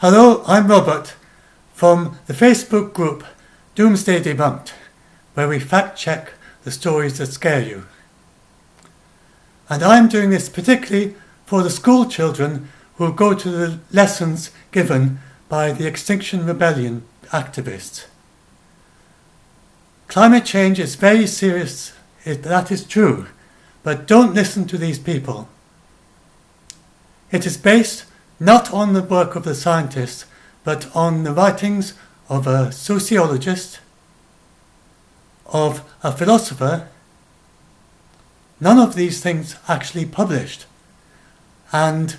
Hello, I'm Robert from the Facebook group Doomsday Debunked, where we fact-check the stories that scare you. And I'm doing this particularly for the school children who go to the lessons given by the Extinction Rebellion activists. Climate change is very serious, that is true, but don't listen to these people. It is based not on the work of the scientists, but on the writings of a sociologist, of a philosopher, none of these things actually published and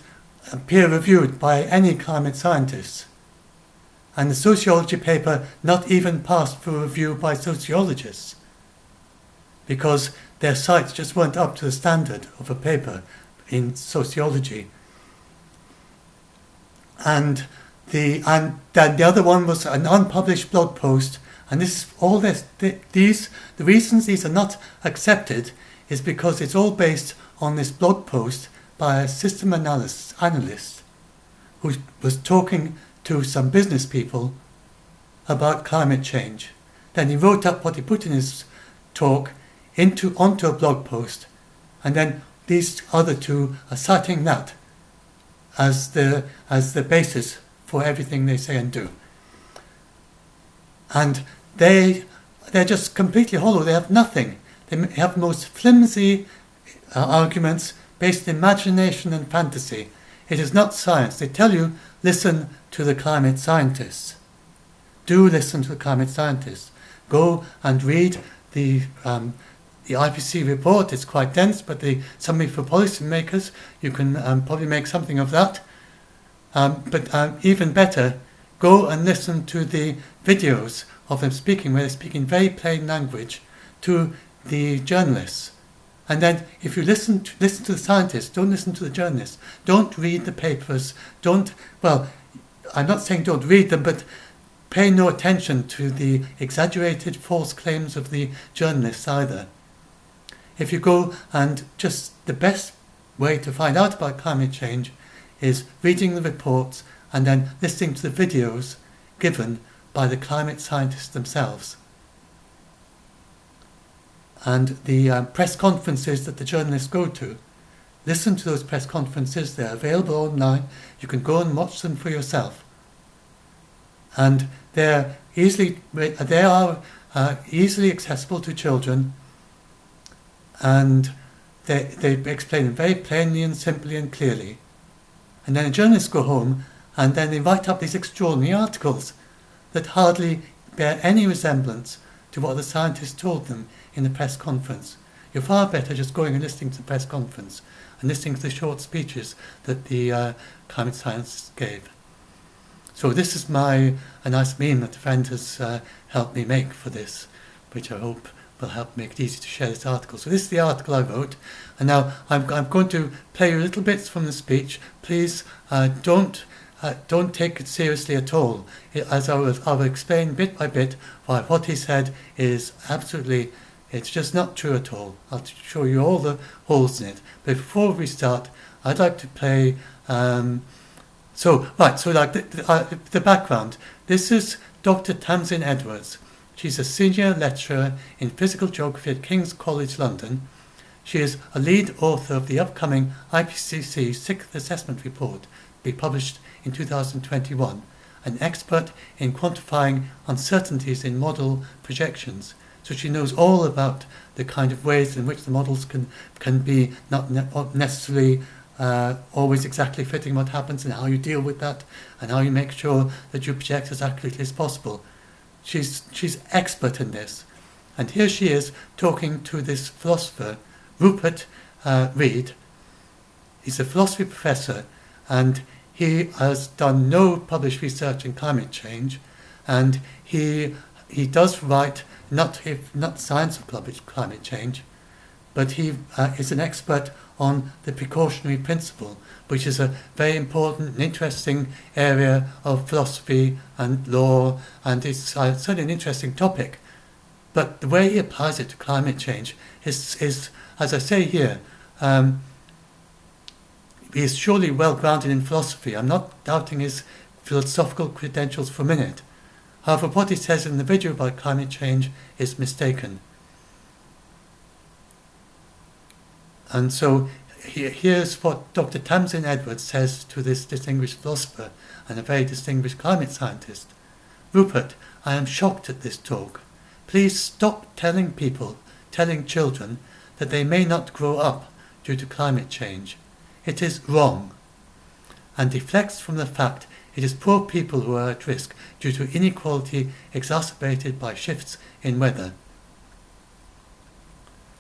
peer-reviewed by any climate scientists, and the sociology paper not even passed for review by sociologists, because their sites just weren't up to the standard of a paper in sociology. And the other one was an unpublished blog post, and the reasons these are not accepted is because it's all based on this blog post by a system analyst who was talking to some business people about climate change. Then he wrote up what he put in his talk onto a blog post, and then these other two are citing that as the basis for everything they say and do. And they're just completely hollow. They have nothing. They have the most flimsy arguments based in imagination and fantasy. It is not science. They tell you, listen to the climate scientists. Do listen to the climate scientists. Go and read the IPCC report. It's quite dense, but the summary for policymakers, you can probably make something of that. But even better, go and listen to the videos of them speaking, where they speak in very plain language to the journalists. And then if you listen to the scientists, don't listen to the journalists. Don't read the papers. I'm not saying don't read them, but pay no attention to the exaggerated false claims of the journalists either. If you go and just the best way to find out about climate change is reading the reports and then listening to the videos given by the climate scientists themselves. And the press conferences that the journalists go to, listen to those press conferences. They're available online. You can go and watch them for yourself. And they are easily accessible to children, and they explain them very plainly and simply and clearly. And then the journalists go home and then they write up these extraordinary articles that hardly bear any resemblance to what the scientists told them in the press conference. You're far better just going and listening to the press conference and listening to the short speeches that the climate scientists gave. So this is a nice meme that a friend has helped me make for this, which I hope will help make it easy to share this article. So this is the article I wrote, and now I'm going to play you little bits from the speech. Please don't take it seriously at all. As I will explain bit by bit why what he said is absolutely, it's just not true at all. I'll show you all the holes in it. But before we start, I'd like to play. The background. This is Dr. Tamsin Edwards. She's a senior lecturer in physical geography at King's College London. She is a lead author of the upcoming IPCC 6th Assessment Report, to be published in 2021, an expert in quantifying uncertainties in model projections. So she knows all about the kind of ways in which the models can be not necessarily always exactly fitting what happens, and how you deal with that, and how you make sure that you project as accurately as possible. She's expert in this. And here she is talking to this philosopher, Rupert Read. He's a philosophy professor, and he has done no published research in climate change, and he does write not science of climate change, but he is an expert on the precautionary principle, which is a very important and interesting area of philosophy and law, and it's certainly an interesting topic. But the way he applies it to climate change is as I say here, he is surely well grounded in philosophy. I'm not doubting his philosophical credentials for a minute. However, what he says in the video about climate change is mistaken. And so here's what Dr. Tamsin Edwards says to this distinguished philosopher and a very distinguished climate scientist. Rupert, I am shocked at this talk. Please stop telling children that they may not grow up due to climate change. It is wrong, and deflects from the fact it is poor people who are at risk due to inequality exacerbated by shifts in weather.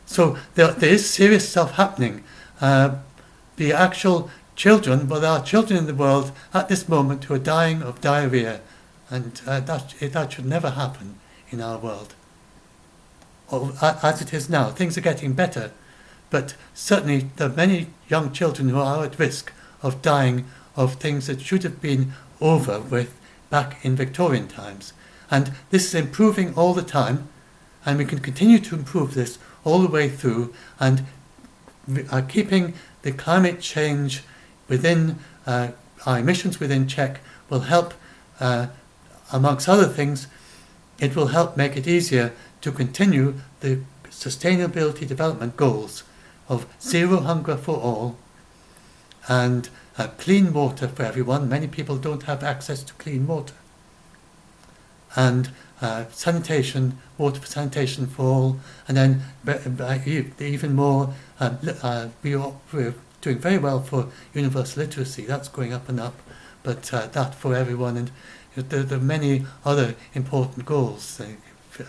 So there is serious stuff happening. The actual children, well, there are children in the world at this moment who are dying of diarrhea, and that should never happen in our world. Or, as it is now, things are getting better, but certainly there are many young children who are at risk of dying of things that should have been over with back in Victorian times. And this is improving all the time, and we can continue to improve this all the way through, and keeping the climate change within our emissions within check will help, amongst other things, it will help make it easier to continue the sustainability development goals of zero hunger for all and clean water for everyone. Many people don't have access to clean water. And sanitation, water for sanitation for all, and then even more, we're doing very well for universal literacy. That's going up and up, but that for everyone. And there are many other important goals,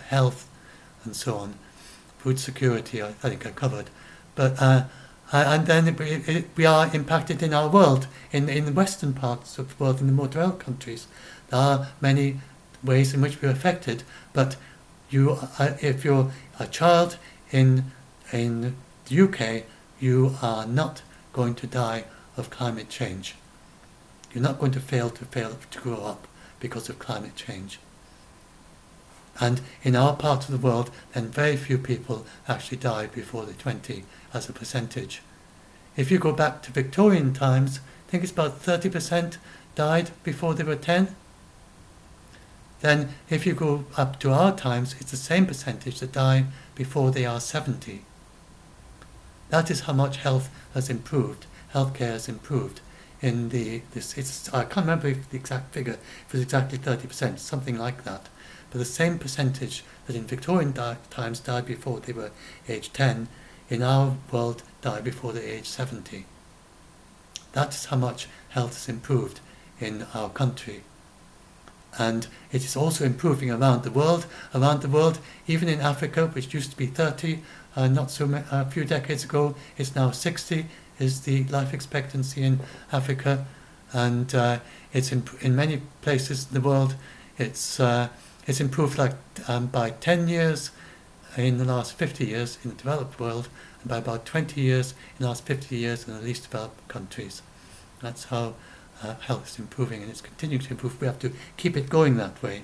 health and so on, food security, I think I covered. But and then we are impacted in our world, in the western parts of the world, in the more developed countries. There are many ways in which we're affected, but if you're a child in the UK, you are not going to die of climate change. You're not going to fail to grow up because of climate change. And in our part of the world, then very few people actually die before they're 20 as a percentage. If you go back to Victorian times, I think it's about 30% died before they were 10. Then if you go up to our times, it's the same percentage that die before they are 70. That is how much health has improved, healthcare has improved. I can't remember the exact figure, if it was exactly 30%, something like that. But the same percentage that in Victorian times died before they were age 10, in our world die before they're age 70. That is how much health has improved in our country. And it is also improving around the world. Around the world, even in Africa, which used to be 30, a few decades ago, it's now 60 is the life expectancy in Africa, and it's in many places in the world. It's improved by 10 years in the last 50 years in the developed world, and by about 20 years in the last 50 years in the least developed countries. That's how health is improving, and it's continuing to improve. We have to keep it going that way.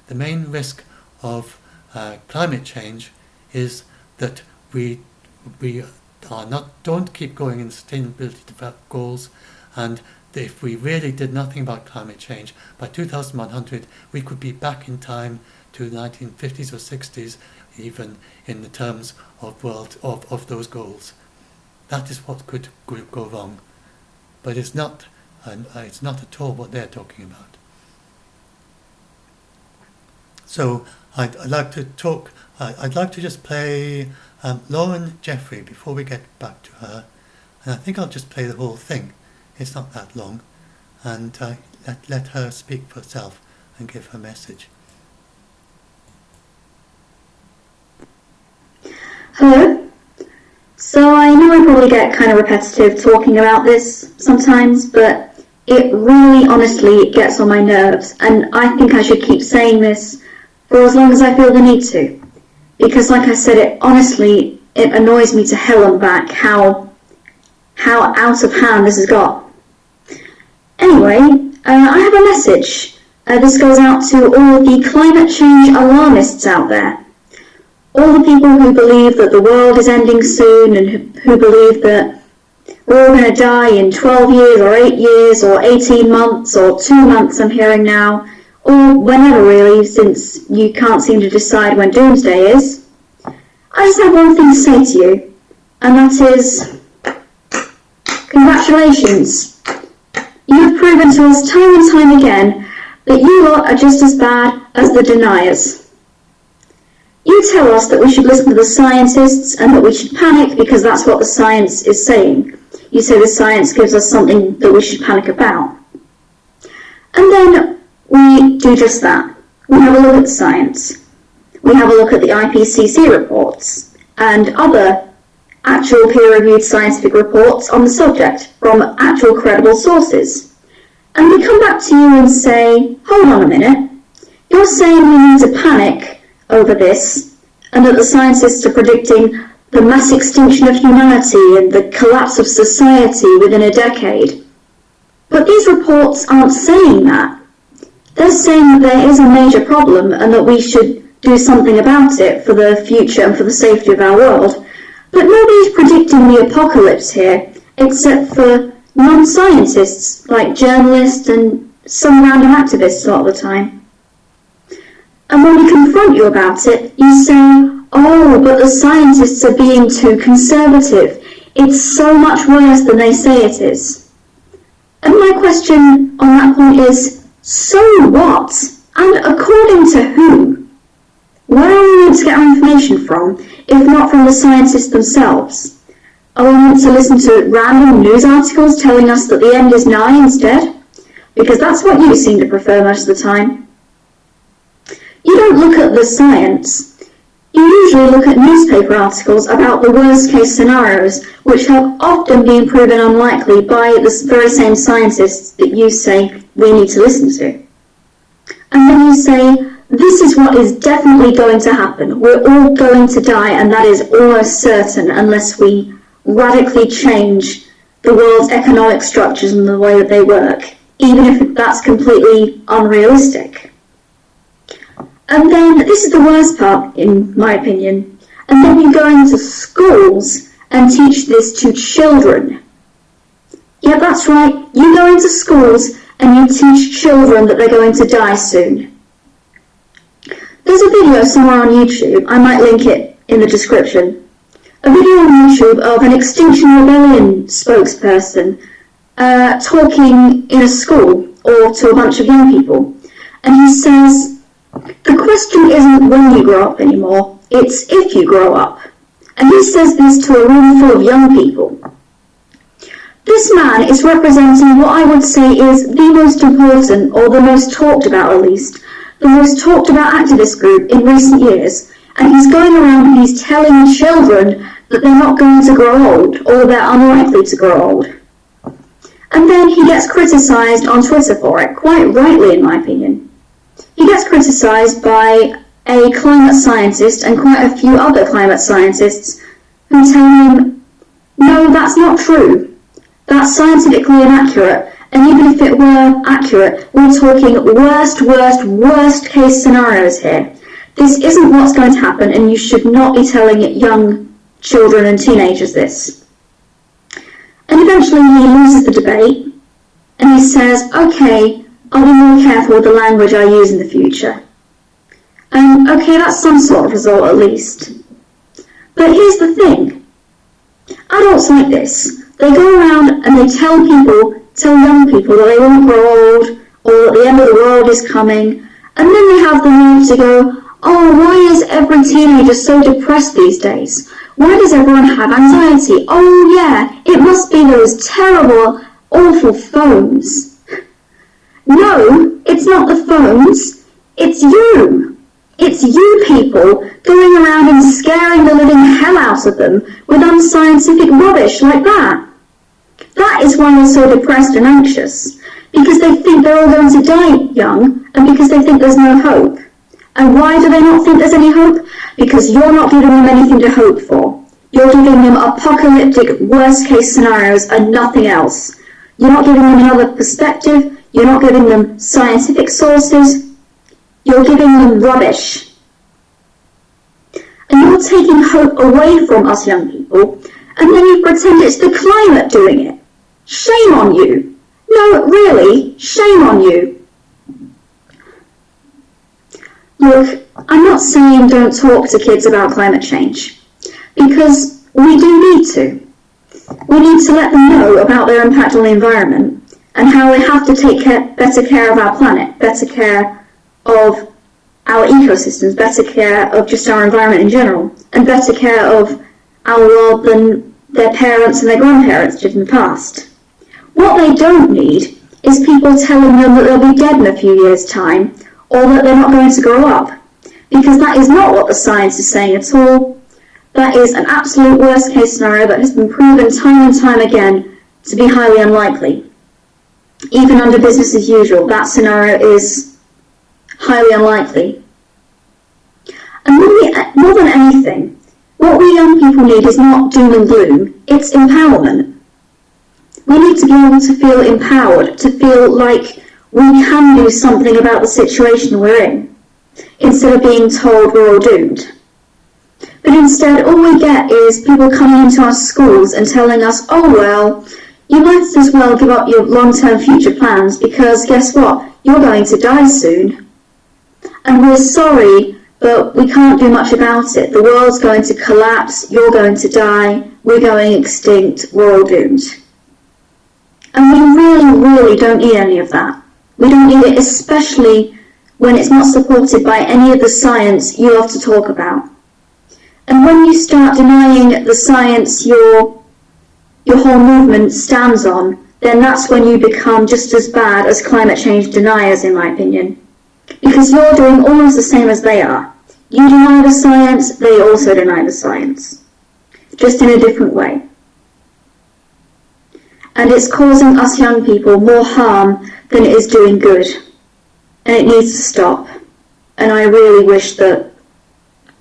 The main risk of climate change is that we don't keep going in sustainability goals, and if we really did nothing about climate change, by 2100 we could be back in time to the 1950s or 60s, even in the terms of those goals. That is what could go wrong, but it's not at all what they're talking about. So I'd like to just play Lauren Jeffrey before we get back to her, and I think I'll just play the whole thing. It's not that long, and let her speak for herself and give her message. Hello. So I know I probably get kind of repetitive talking about this sometimes, but it really honestly gets on my nerves, and I think I should keep saying this for as long as I feel the need to. Because like I said, it annoys me to hell and back how out of hand this has got. Anyway, I have a message. This goes out to all the climate change alarmists out there. All the people who believe that the world is ending soon and who believe that, we're all going to die in 12 years or 8 years or 18 months or 2 months, I'm hearing now, or whenever really, since you can't seem to decide when doomsday is, I just have one thing to say to you, and that is, congratulations. You've proven to us time and time again that you lot are just as bad as the deniers. You tell us that we should listen to the scientists and that we should panic because that's what the science is saying. You say the science gives us something that we should panic about. And then we do just that. We have a look at the science. We have a look at the IPCC reports and other actual peer-reviewed scientific reports on the subject from actual credible sources. And we come back to you and say, hold on a minute, you're saying we need to panic over this and that the scientists are predicting the mass extinction of humanity and the collapse of society within a decade. But these reports aren't saying that. They're saying that there is a major problem and that we should do something about it for the future and for the safety of our world. But nobody's predicting the apocalypse here, except for non-scientists, like journalists and some random activists a lot of the time. And when we confront you about it, you say, oh, but the scientists are being too conservative. It's so much worse than they say it is. And my question on that point is, so what? And according to who? Where are we meant to get our information from, if not from the scientists themselves? Are we meant to listen to random news articles telling us that the end is nigh instead? Because that's what you seem to prefer most of the time. You don't look at the science. You usually look at newspaper articles about the worst case scenarios, which have often been proven unlikely by the very same scientists that you say we need to listen to. And then you say, this is what is definitely going to happen. We're all going to die, and that is almost certain unless we radically change the world's economic structures and the way that they work, even if that's completely unrealistic. And then, this is the worst part, in my opinion, and then you go into schools and teach this to children. Yeah, that's right, you go into schools and you teach children that they're going to die soon. There's a video somewhere on YouTube, I might link it in the description, a video on YouTube of an Extinction Rebellion spokesperson talking in a school or to a bunch of young people. And he says, the question isn't when you grow up anymore, it's if you grow up. And he says this to a room full of young people. This man is representing what I would say is the most important, or the most talked about at least, the most talked about activist group in recent years, and he's going around and he's telling children that they're not going to grow old, or they're unlikely to grow old. And then he gets criticised on Twitter for it, quite rightly in my opinion. He gets criticised by a climate scientist and quite a few other climate scientists who tell him, no, that's not true. That's scientifically inaccurate. And even if it were accurate, we're talking worst case scenarios here. This isn't what's going to happen, and you should not be telling young children and teenagers this. And eventually he loses the debate, and he says, okay, I'll be more careful with the language I use in the future. And okay, that's some sort of result at least. But here's the thing. Adults like this, they go around and they tell young people that they won't grow old, or that the end of the world is coming, and then they have the nerve to go, oh, why is every teenager so depressed these days? Why does everyone have anxiety? Oh yeah, it must be those terrible, awful phones. No, it's not the phones, it's you. It's you people going around and scaring the living hell out of them with unscientific rubbish like that. That is why they're so depressed and anxious, because they think they're all going to die young, and because they think there's no hope. And why do they not think there's any hope? Because you're not giving them anything to hope for. You're giving them apocalyptic worst-case scenarios and nothing else. You're not giving them another perspective, you're not giving them scientific sources, you're giving them rubbish. And you're taking hope away from us young people, and then you pretend it's the climate doing it. Shame on you. No, really, shame on you. Look, I'm not saying don't talk to kids about climate change, because we do need to. We need to let them know about their impact on the environment and how they have to take better care of our planet, better care of our ecosystems, better care of just our environment in general, and better care of our world than their parents and their grandparents did in the past. What they don't need is people telling them that they'll be dead in a few years' time, or that they're not going to grow up, because that is not what the science is saying at all. That is an absolute worst case scenario that has been proven time and time again to be highly unlikely. Even under business as usual, that scenario is highly unlikely. And more than anything, what we young people need is not doom and gloom, it's empowerment. We need to be able to feel empowered, to feel like we can do something about the situation we're in, instead of being told we're all doomed. But instead, all we get is people coming into our schools and telling us, oh well, you might as well give up your long-term future plans because guess what, you're going to die soon. And we're sorry, but we can't do much about it. The world's going to collapse, you're going to die, we're going extinct, we're all doomed. And we really don't need any of that. We don't need it, especially when it's not supported by any of the science you love to talk about. And when you start denying the science your whole movement stands on, then that's when you become just as bad as climate change deniers, in my opinion. Because you're doing almost the same as they are. You deny the science, they also deny the science. Just in a different way. And it's causing us young people more harm than it is doing good. And it needs to stop. And I really wish that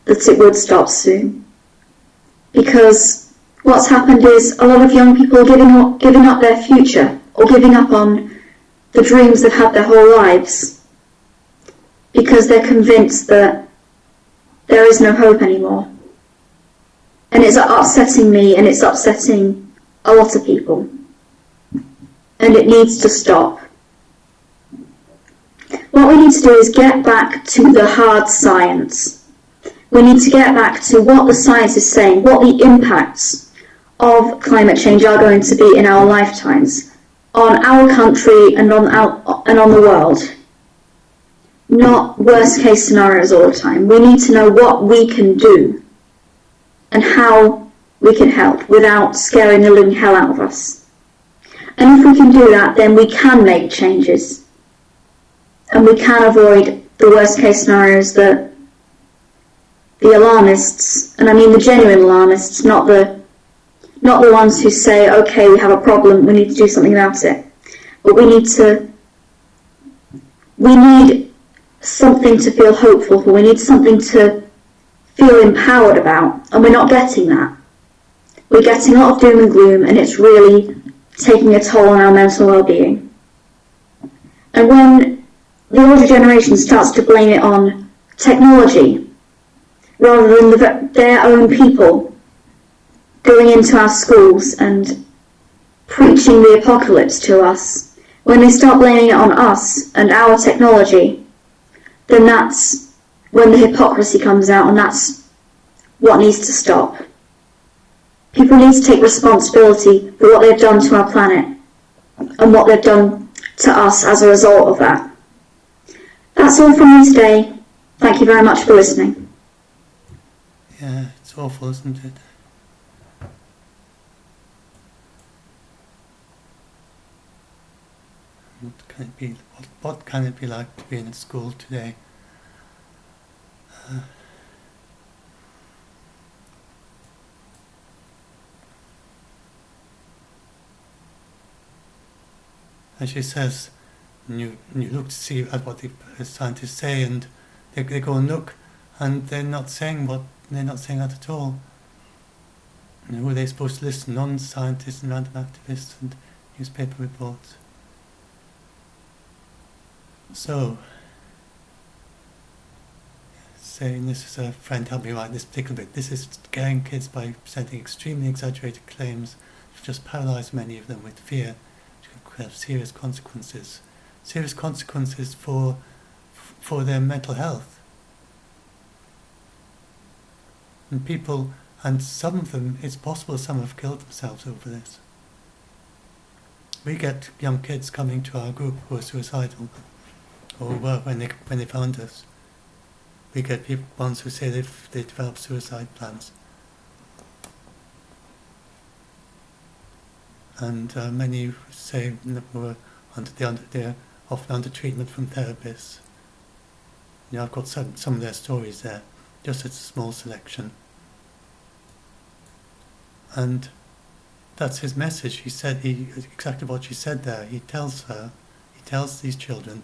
it would stop soon. Because what's happened is a lot of young people are giving up their future, or giving up on the dreams they've had their whole lives, because they're convinced that there is no hope anymore. And it's upsetting me, and it's upsetting a lot of people. And it needs to stop. What we need to do is get back to the hard science. We need to get back to what the science is saying, what the impacts of climate change are going to be in our lifetimes, on our country and on the world. Not worst case scenarios all the time. We need to know what we can do and how we can help without scaring the living hell out of us. And if we can do that, then we can make changes. And we can avoid the worst case scenarios that the alarmists, and I mean the genuine alarmists, not the ones who say, okay, we have a problem, we need to do something about it. But we need something to feel hopeful for, we need something to feel empowered about, and we're not getting that. We're getting a lot of doom and gloom, and it's really taking a toll on our mental well-being. And when the older generation starts to blame it on technology, rather than their own people going into our schools and preaching the apocalypse to us, when they start blaming it on us and our technology, then that's when the hypocrisy comes out, and that's what needs to stop. People need to take responsibility for what they've done to our planet and what they've done to us as a result of that. That's all from me today. Thank you very much for listening. Yeah, it's awful, isn't it? What can it be like to be in a school today? And she says, you look to see at what the scientists say, and they go and look, and they're not saying that at all. And who are they supposed to listen? Non-scientists and random activists and newspaper reports. So, saying, this is a friend helped me write this particular bit, this is scaring kids by presenting extremely exaggerated claims to just paralyse many of them with fear, which could have serious consequences for their mental health. And some of them, it's possible some have killed themselves over this. We get young kids coming to our group who are suicidal, or were when they found us. We get ones who say they developed suicide plans. And many say they're often under treatment from therapists. I've got some of their stories there, just as a small selection. And that's his message. He said exactly what she said there. He tells these children,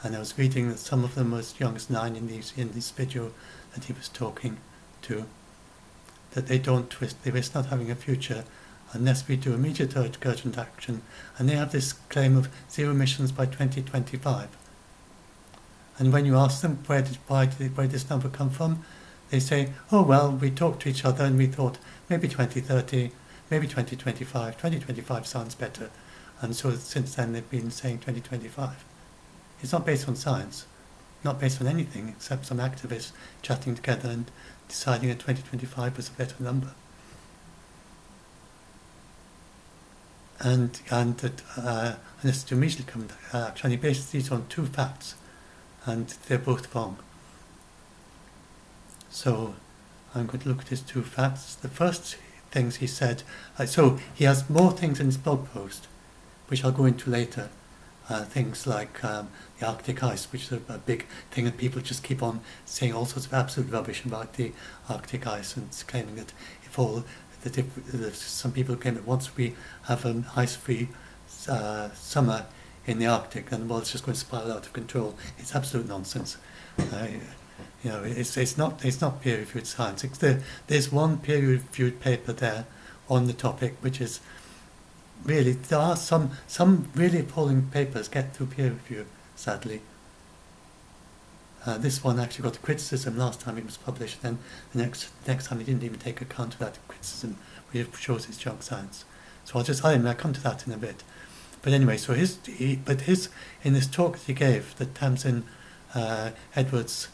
and I was reading that some of them were as young as 9 in this video that he was talking to, that they risk not having a future unless we do immediate urgent action. And they have this claim of 0 emissions by 2025. And when you ask them where did this number come from, they say, oh well, we talked to each other and we thought maybe 2030, maybe 2025. 2025 sounds better. And so since then they've been saying 2025. It's not based on science, not based on anything except some activists chatting together and deciding that 2025 was a better number. And this is to immediately come to action. He bases these on 2 facts, and they're both wrong. So I'm going to look at his 2 facts. The first things he said, so he has more things in his blog post, which I'll go into later. Things like the Arctic ice, which is a big thing, and people just keep on saying all sorts of absolute rubbish about the Arctic ice, and claiming that if some people claim that once we have an ice-free summer in the Arctic, then the world's just going to spiral out of control. It's absolute nonsense. It's not peer-reviewed science. There's one peer-reviewed paper there on the topic, which is really, there are some really appalling papers get through peer review, sadly. This one actually got a criticism last time it was published, and the next time he didn't even take account of that criticism, which shows it's junk science. So I'll come to that in a bit. But anyway, so in this talk that he gave, that Tamsin Edwards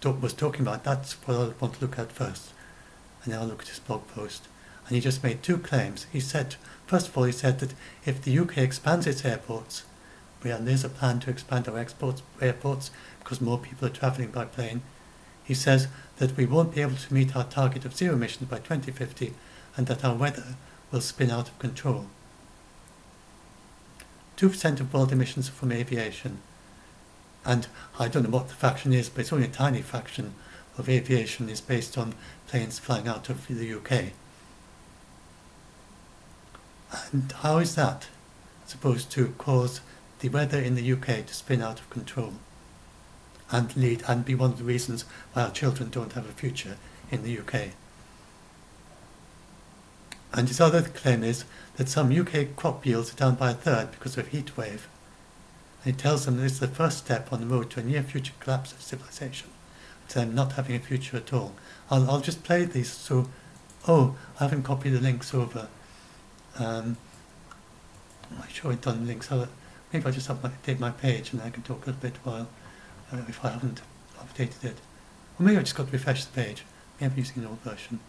was talking about, that's what I want to look at first. And then I'll look at his blog post. And he just made 2 claims. He said, first of all, he said that if the UK expands its airports, there's a plan to expand our airports because more people are travelling by plane. He says that we won't be able to meet our target of 0 emissions by 2050, and that our weather will spin out of control. 2% of world emissions are from aviation. And I don't know what the fraction is, but it's only a tiny fraction of aviation is based on planes flying out of the UK. And how is that supposed to cause the weather in the UK to spin out of control and be one of the reasons why our children don't have a future in the UK? And his other claim is that some UK crop yields are down by 1/3 because of a heat wave. And he tells them that this is the first step on the road to a near future collapse of civilization, to them not having a future at all. I'll just play these. So, I haven't copied the links over. I'm sure I've done links. Maybe I'll just update my page and I can talk a little bit while if I haven't updated it. Or maybe I just got to refresh the page. Maybe I'm using an old version.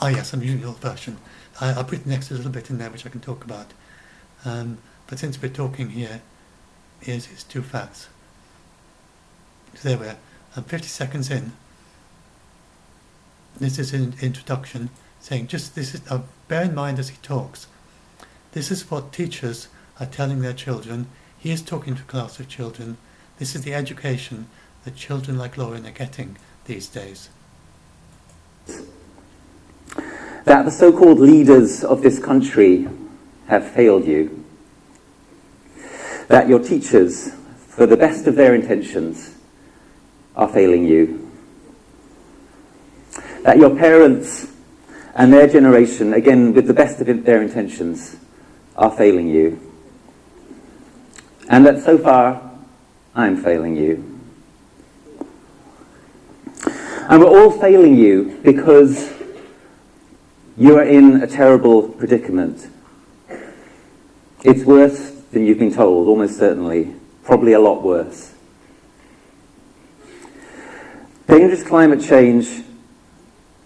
Yes, I'm using the old version. I'll put the next little bit in there which I can talk about. But since we're talking here, here's his 2 facts. So there we are. 50 seconds in. This is an introduction saying, bear in mind as he talks, this is what teachers are telling their children. He is talking to a class of children. This is the education that children like Lauren are getting these days. That the so-called leaders of this country have failed you. That your teachers, for the best of their intentions, are failing you. that your parents and their generation, again with the best of their intentions, are failing you. And that so far, I'm failing you. And we're all failing you because you are in a terrible predicament. It's worse than you've been told, almost certainly. Probably a lot worse. Dangerous climate change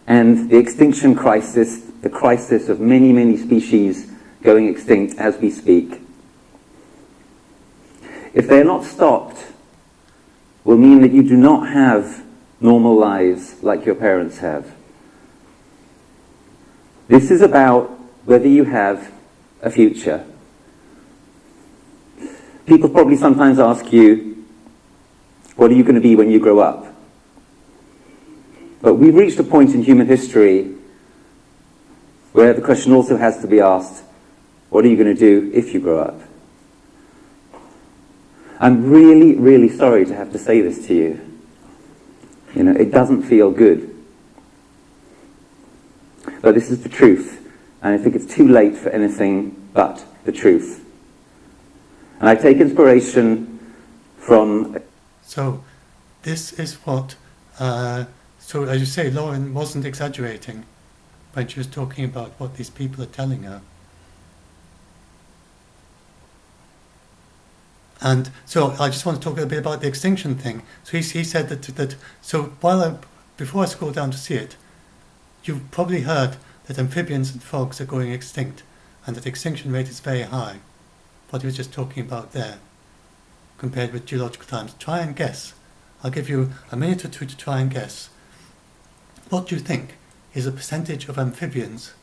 and the extinction crisis, the crisis of many, many species going extinct as we speak, if they're not stopped, will mean that you do not have normal lives like your parents have. This is about whether you have a future. People probably sometimes ask you, what are you going to be when you grow up? But we've reached a point in human history where the question also has to be asked, what are you going to do if you grow up? I'm really, really sorry to have to say this to you. You know, it doesn't feel good. But this is the truth. And I think it's too late for anything but the truth. And I take inspiration from... So, this is what... so, as you say, Lauren wasn't exaggerating when she was talking about what these people are telling her. And so I just want to talk a bit about the extinction thing. So he said that so before I scroll down to see it, you've probably heard that amphibians and frogs are going extinct and that the extinction rate is very high. What he was just talking about there, compared with geological times. Try and guess. I'll give you a minute or two to try and guess. What do you think is the percentage of amphibians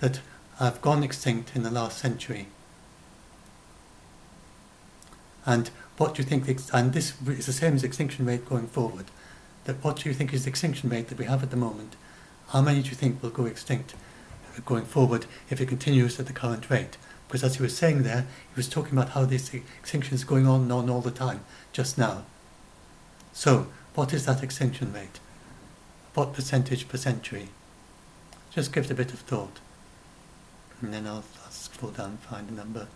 that have gone extinct in the last century? And what do you think, and this is the same as extinction rate going forward, that what do you think is the extinction rate that we have at the moment? How many do you think will go extinct going forward if it continues at the current rate? Because as he was saying there, he was talking about how this extinction is going on and on all the time, just now. So, what is that extinction rate? What percentage per century? Just give it a bit of thought. And then I'll scroll down and find a number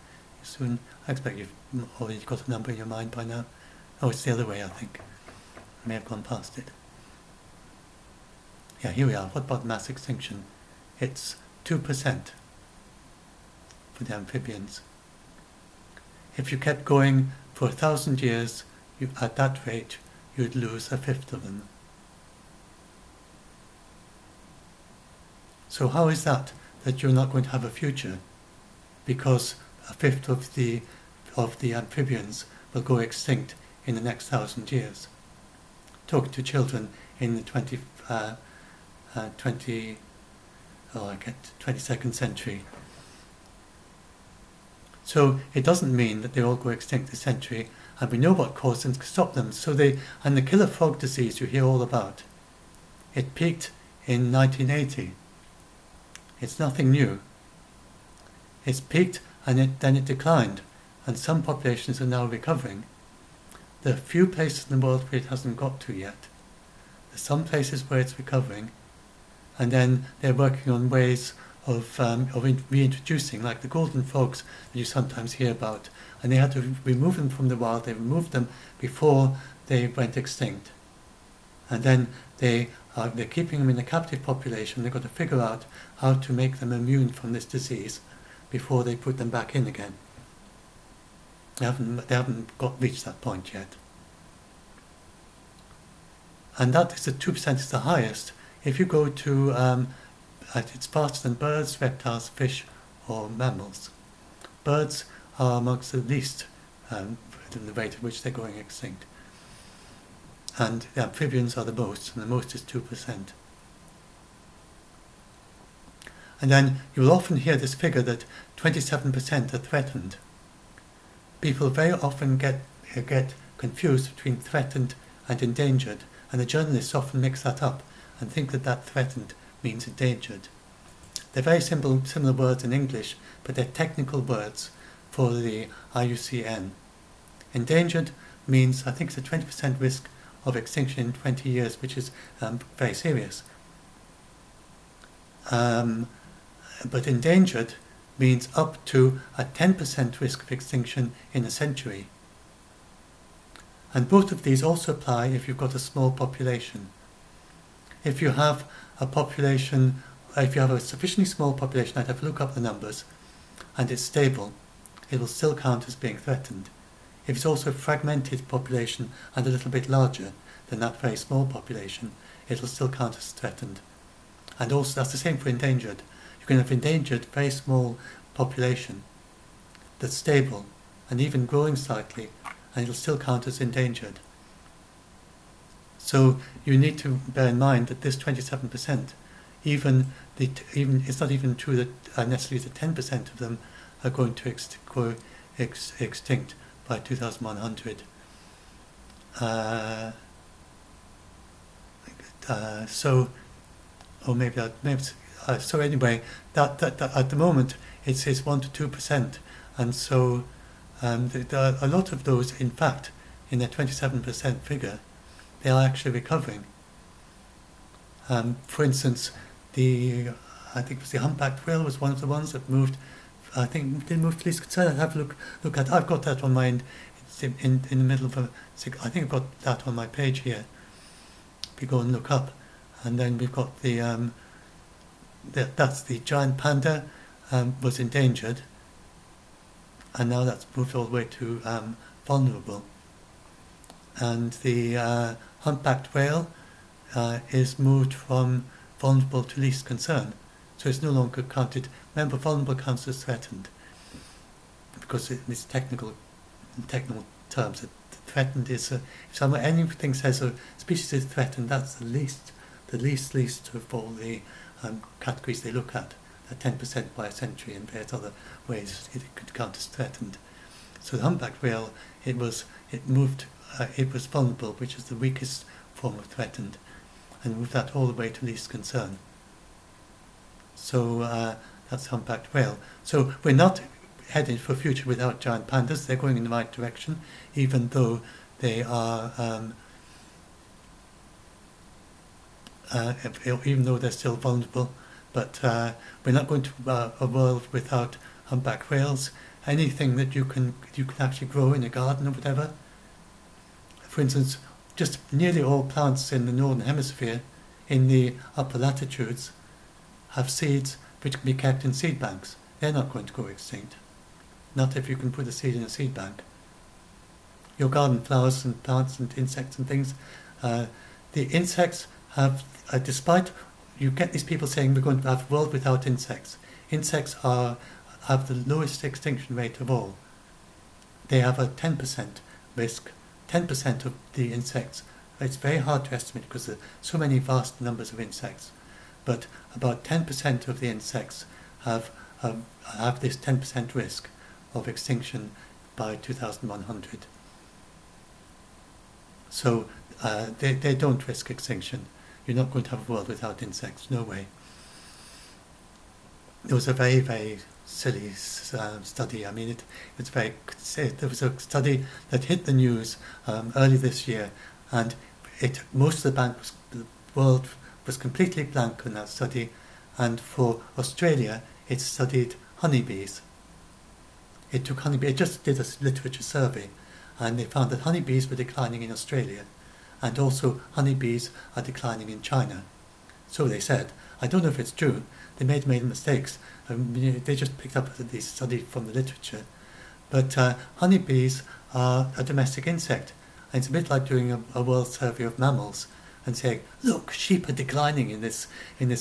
soon. I expect you've already got a number in your mind by now. Oh, it's the other way, I think. I may have gone past it. Yeah, here we are. What about mass extinction? It's 2% for the amphibians. If you kept going for 1,000 years, at that rate, you'd lose a fifth of them. So how is that you're not going to have a future? Because a fifth of the amphibians will go extinct in the next 1,000 years. Talking to children in the 22nd century. So it doesn't mean that they all go extinct this century, and we know what caused them to stop them. And the killer frog disease you hear all about, it peaked in 1980. It's nothing new. It's peaked and then it declined, and some populations are now recovering. There are few places in the world where it hasn't got to yet. There's some places where it's recovering, and then they're working on ways of reintroducing, like the golden frogs that you sometimes hear about, and they had to remove them from the wild. They removed them before they went extinct, and then they're keeping them in a captive population. They've got to figure out how to make them immune from this disease before they put them back in again. They haven't reached that point yet. And that is the 2% is the highest. If you go to, it's faster than birds, reptiles, fish, or mammals. Birds are amongst the least the rate at which they're going extinct. And the amphibians are the most, and the most is 2%. And then you will often hear this figure that 27% are threatened. People very often get confused between threatened and endangered, and the journalists often mix that up and think that threatened means endangered. They're very similar words in English, but they're technical words for the IUCN. Endangered means, I think it's a 20% risk of extinction in 20 years, which is very serious. But endangered means up to a 10% risk of extinction in a century. And both of these also apply if you've got a small population. If you have a population, if you have a sufficiently small population, I'd have to look up the numbers, and it's stable, it will still count as being threatened. If it's also a fragmented population and a little bit larger than that very small population, it will still count as threatened. And also that's the same for endangered. You can have endangered, very small population that's stable and even growing slightly, and it'll still count as endangered. So you need to bear in mind that this 27%, even it's not even true that necessarily the 10% of them are going to go extinct by 2100. So anyway, that at the moment it's 1 to 2%, and so there are a lot of those. In fact, in the 27% figure, they are actually recovering. For instance, I think it was the humpbacked whale was one of the ones that moved. I think they moved to least concern. I'd have a look at. I've got that on my it's in the middle of I think I've got that on my page here. If you go and look up, and then we've got that's the giant panda was endangered, and now that's moved all the way to vulnerable. And the humpbacked whale is moved from vulnerable to least concern, so it's no longer counted. Remember, vulnerable counts as threatened because in its technical terms, threatened is if anything says a species is threatened, that's the least of all the categories they look at. 10% by a century, and various other ways it could count as threatened. So the humpbacked whale, it was vulnerable, which is the weakest form of threatened, and moved that all the way to least concern. So that's humpbacked whale. So we're not headed for a future without giant pandas. They're going in the right direction, even though they are, even though they're still vulnerable. But we're not going to a world without humpback whales. Anything that you can actually grow in a garden or whatever. For instance, just nearly all plants in the northern hemisphere, in the upper latitudes, have seeds which can be kept in seed banks. They're not going to go extinct. Not if you can put a seed in a seed bank. Your garden flowers and plants and insects and things, the insects have, despite you get these people saying we're going to have a world without insects. Insects have the lowest extinction rate of all. They have a 10% risk. 10% of the insects. It's very hard to estimate because there are so many vast numbers of insects. But about 10% of the insects have this 10% risk of extinction by 2100. So they don't risk extinction. You're not going to have a world without insects, no way. There was a very, very silly study. I mean, there was a study that hit the news early this year, and most of the world was completely blank on that study. And for Australia, it studied honeybees. It took honeybees. It just did a literature survey, and they found that honeybees were declining in Australia. And also honeybees are declining in China. So they said. I don't know if it's true. They made mistakes. They just picked up this study from the literature. But honeybees are a domestic insect. And it's a bit like doing a world survey of mammals and saying, look, sheep are declining in this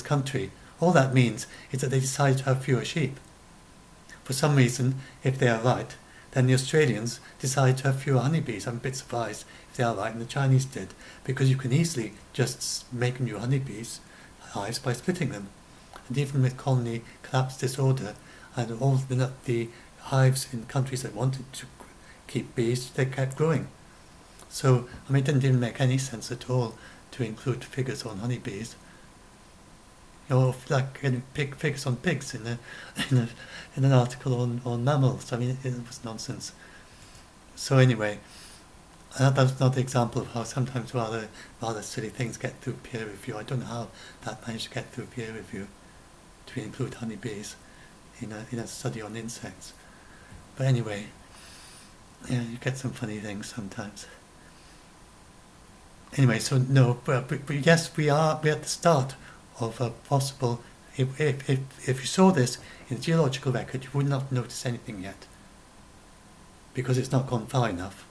country. All that means is that they decided to have fewer sheep. For some reason, if they are right, then the Australians decided to have fewer honeybees. I'm a bit surprised if they are right, and the Chinese did, because you can easily just make new honeybees hives by splitting them. And even with colony collapse disorder and all the hives in countries that wanted to keep bees, they kept growing. So, I mean, it didn't even make any sense at all to include figures on honeybees. Or like figures on pigs in an article on mammals. I mean, it was nonsense. So anyway, that's another example of how sometimes rather silly things get through peer review. I don't know how that managed to get through peer review. to include honeybees in a study on insects. But anyway, yeah, you get some funny things sometimes. Anyway, so no, but yes, we're at the start of a possible. If you saw this in the geological record, you would not notice anything yet, because it's not gone far enough.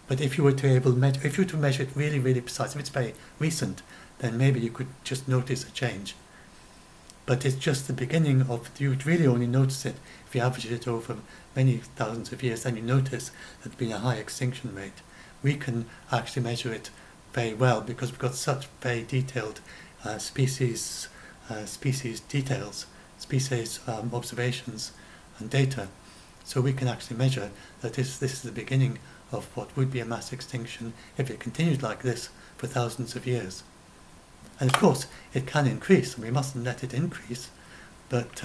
But if you were to measure it really, really precise, if it's very recent, then maybe you could just notice a change. But it's just the beginning of. You'd really only notice it if you average it over many thousands of years. Then you notice that there's been a high extinction rate. We can actually measure it very well because we've got such very detailed species details, species observations and data. So we can actually measure that this is the beginning of what would be a mass extinction if it continued like this for thousands of years. And of course, it can increase, and we mustn't let it increase. But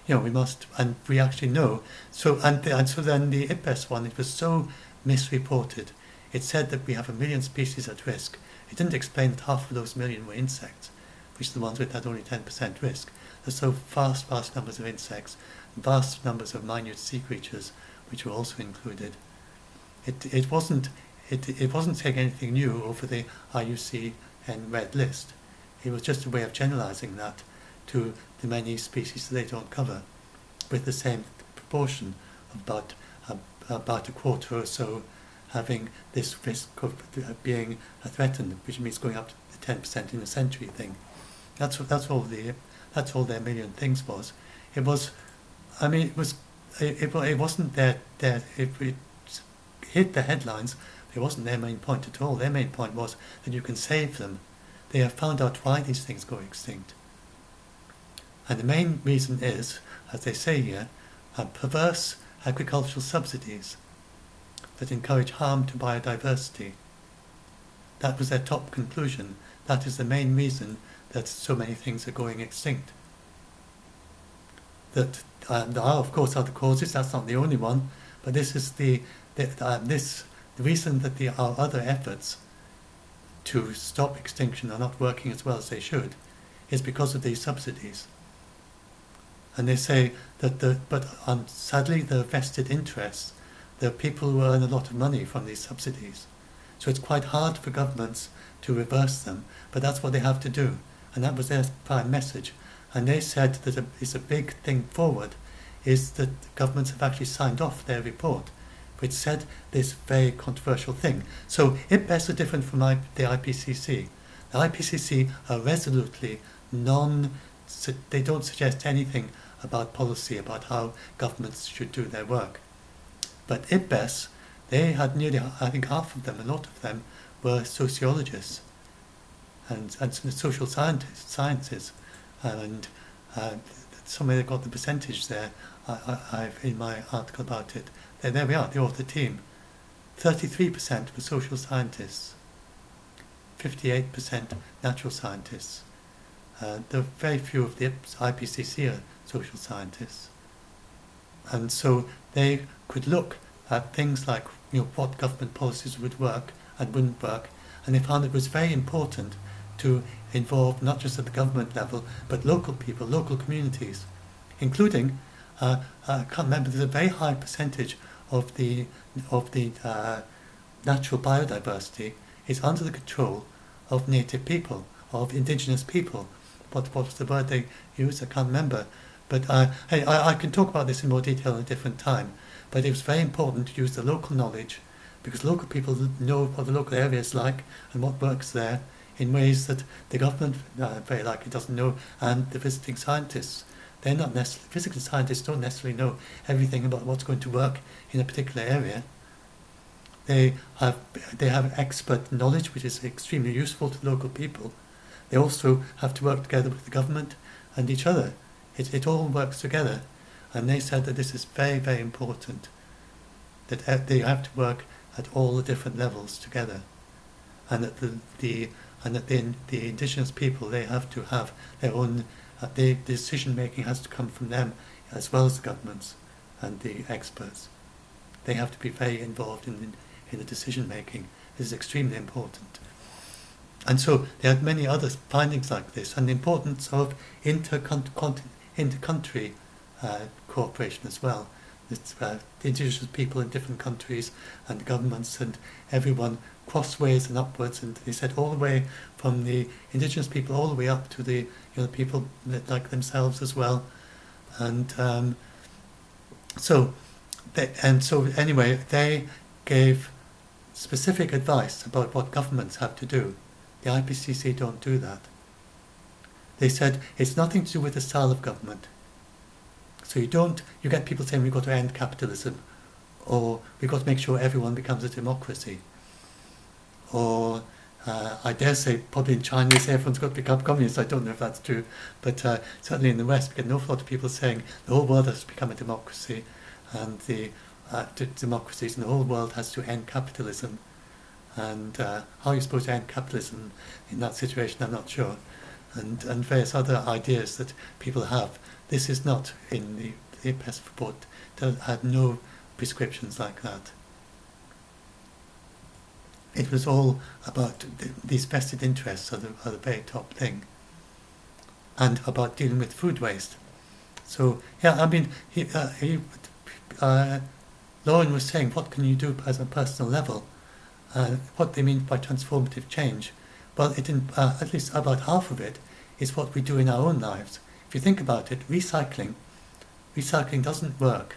we must, and we actually know. So so then the IPBES one, it was so misreported. It said that we have 1 million species at risk. It didn't explain that half of those million were insects, which are the ones with that only 10% risk. There's so vast numbers of insects, vast numbers of minute sea creatures, which were also included. It wasn't saying anything new over the IUCN Red List. It was just a way of generalizing that to the many species that they don't cover, with the same proportion of about a quarter or so having this risk of being threatened, which means going up to the 10% in a century thing. That's all their million things was. It wasn't their it hit the headlines. It wasn't their main point at all. Their main point was that you can save them. They have found out why these things go extinct. And the main reason is, as they say here, perverse agricultural subsidies that encourage harm to biodiversity. That was their top conclusion. That is the main reason that so many things are going extinct. That there are, of course, other causes. That's not the only one, but this is the reason that our other efforts to stop extinction are not working as well as they should is because of these subsidies. And they say that sadly the vested interests, there are people who earn a lot of money from these subsidies. So it's quite hard for governments to reverse them, but that's what they have to do. And that was their prime message. And they said that it's a big thing forward is that governments have actually signed off their report, which said this very controversial thing. So IPBES are different from the IPCC. The IPCC are resolutely they don't suggest anything about policy, about how governments should do their work. But IPBES, they had nearly, I think half of them, a lot of them, were sociologists and social sciences. And somewhere they got the percentage there. I've in my article about it. There we are, the author team. 33% were social scientists, 58% natural scientists. There are very few of the IPCC are social scientists. And so they could look at things like what government policies would work and wouldn't work, and they found it was very important to involve not just at the government level, but local people, local communities, including, I can't remember, there's a very high percentage of the natural biodiversity is under the control of native people, of indigenous people. What was the word they used? I can't remember. But I can talk about this in more detail at a different time. But it was very important to use the local knowledge, because local people know what the local area is like and what works there in ways that the government very likely doesn't know, and the visiting scientists. They're not necessarily, physical scientists don't necessarily know everything about what's going to work in a particular area. They have expert knowledge, which is extremely useful to local people. They also have to work together with the government and each other. It all works together. And they said that this is very, very important, that they have to work at all the different levels together, and that the indigenous people, they have to have their own, the decision making has to come from them as well as the governments and the experts. They have to be very involved in the decision making. This is extremely important. And so there are many other findings like this, and the importance of inter-country cooperation as well. It's the indigenous people in different countries and governments and everyone crossways and upwards, and they said all the way from the indigenous people all the way up to the people that like themselves as well, and so anyway they gave specific advice about what governments have to do. The IPCC don't do that. They said it's nothing to do with the style of government. So you get people saying we've got to end capitalism, or we've got to make sure everyone becomes a democracy, or I dare say probably in China they say everyone's got to become communist. I don't know if that's true, but certainly in the West we get an awful lot of people saying the whole world has to become a democracy, and the democracies in the whole world has to end capitalism. And how you're supposed to end capitalism in that situation, I'm not sure. And various other ideas that people have. This is not in the EPES report. There had no prescriptions like that. It was all about these vested interests are the very top thing, and about dealing with food waste. So yeah, I mean, Lauren was saying, what can you do as a personal level? What they mean by transformative change. Well, at least about half of it is what we do in our own lives. If you think about it, recycling doesn't work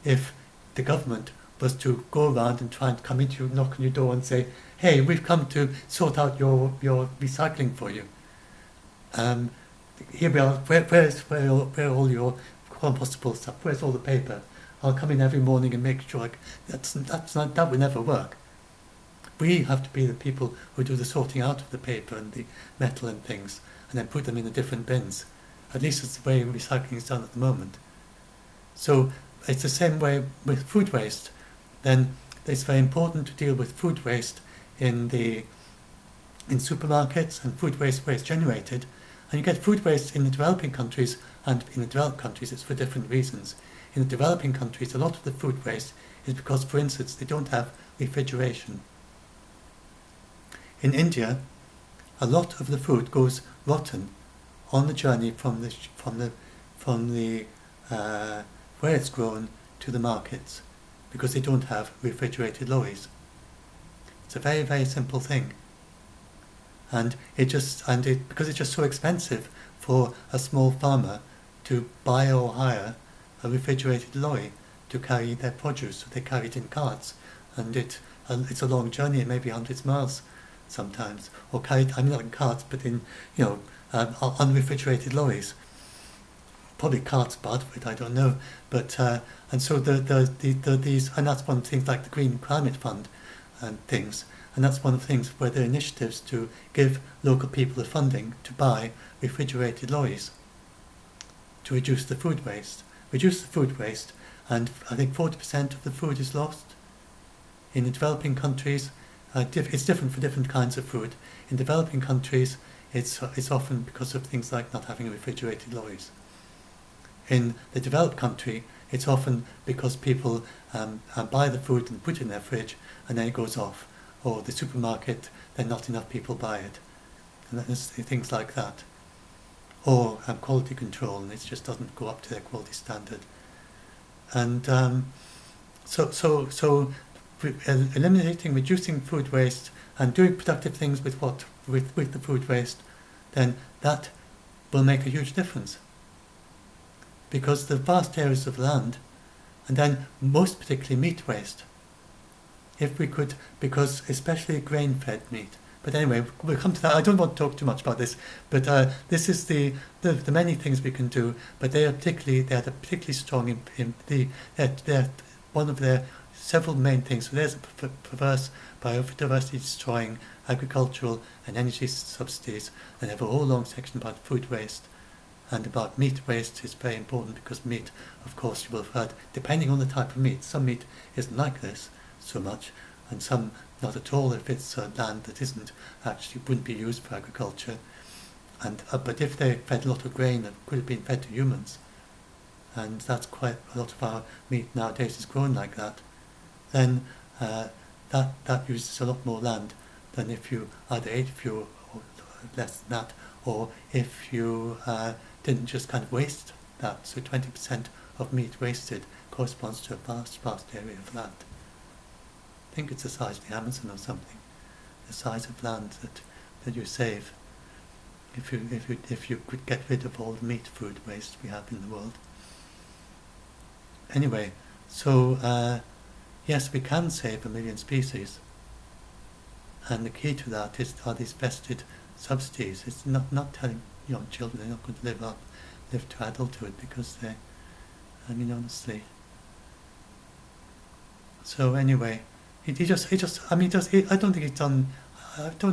if the government was to go around and try and come into you, knock on your door and say, hey, we've come to sort out your recycling for you. Here we are, where are all your compostable stuff, where's all the paper? I'll come in every morning and make sure that will never work. We have to be the people who do the sorting out of the paper and the metal and things, and then put them in the different bins. At least it's the way recycling is done at the moment. So it's the same way with food waste. Then it's very important to deal with food waste in supermarkets and food waste where it's generated. And you get food waste in the developing countries, and in the developed countries it's for different reasons. In the developing countries, a lot of the food waste is because, for instance, they don't have refrigeration. In India, a lot of the food goes rotten on the journey from the where it's grown to the markets, because they don't have refrigerated lorries. It's a very, very simple thing, and because it's just so expensive for a small farmer to buy or hire a refrigerated lorry to carry their produce, so they carry it in carts, and it's a long journey, it may be hundreds of miles sometimes, or carried, I mean not in carts, but in unrefrigerated lorries. Probably carts part of it, I don't know, but and so these, and that's one of the things like the Green Climate Fund and things, and that's one of the things where there are initiatives to give local people the funding to buy refrigerated lorries to reduce the food waste. And I think 40% of the food is lost. In the developing countries, it's different for different kinds of food. In developing countries, it's often because of things like not having refrigerated lorries. In the developed country, it's often because people buy the food and put it in their fridge, and then it goes off. Or the supermarket, then not enough people buy it. And there's things like that. Or quality control, and it just doesn't go up to their quality standard. And so eliminating, reducing food waste, and doing productive things with the food waste, then that will make a huge difference. Because the vast areas of land, and then most particularly meat waste, if we could, because especially grain-fed meat. But anyway, we'll come to that. I don't want to talk too much about this, but this is the many things we can do. But they are particularly strong they're one of their several main things. So there's a perverse biodiversity destroying agricultural and energy subsidies, and they have a whole long section about food waste. And about meat waste is very important, because meat, of course, you will have heard, depending on the type of meat, some meat isn't like this so much, and some not at all if it's land that wouldn't be used for agriculture. And but if they fed a lot of grain that could have been fed to humans, and that's quite a lot of our meat nowadays is grown like that, then that uses a lot more land than if you either ate fewer or less than that, or if you didn't just kind of waste that. So 20% of meat wasted corresponds to a vast, vast area of land. I think it's the size of the Amazon or something. The size of land that you save if you could get rid of all the meat food waste we have in the world. Anyway, so yes, we can save 1 million species, and the key to that are these vested subsidies. It's not telling young children they're not going to live to adulthood, because they, I mean, honestly. So anyway, I don't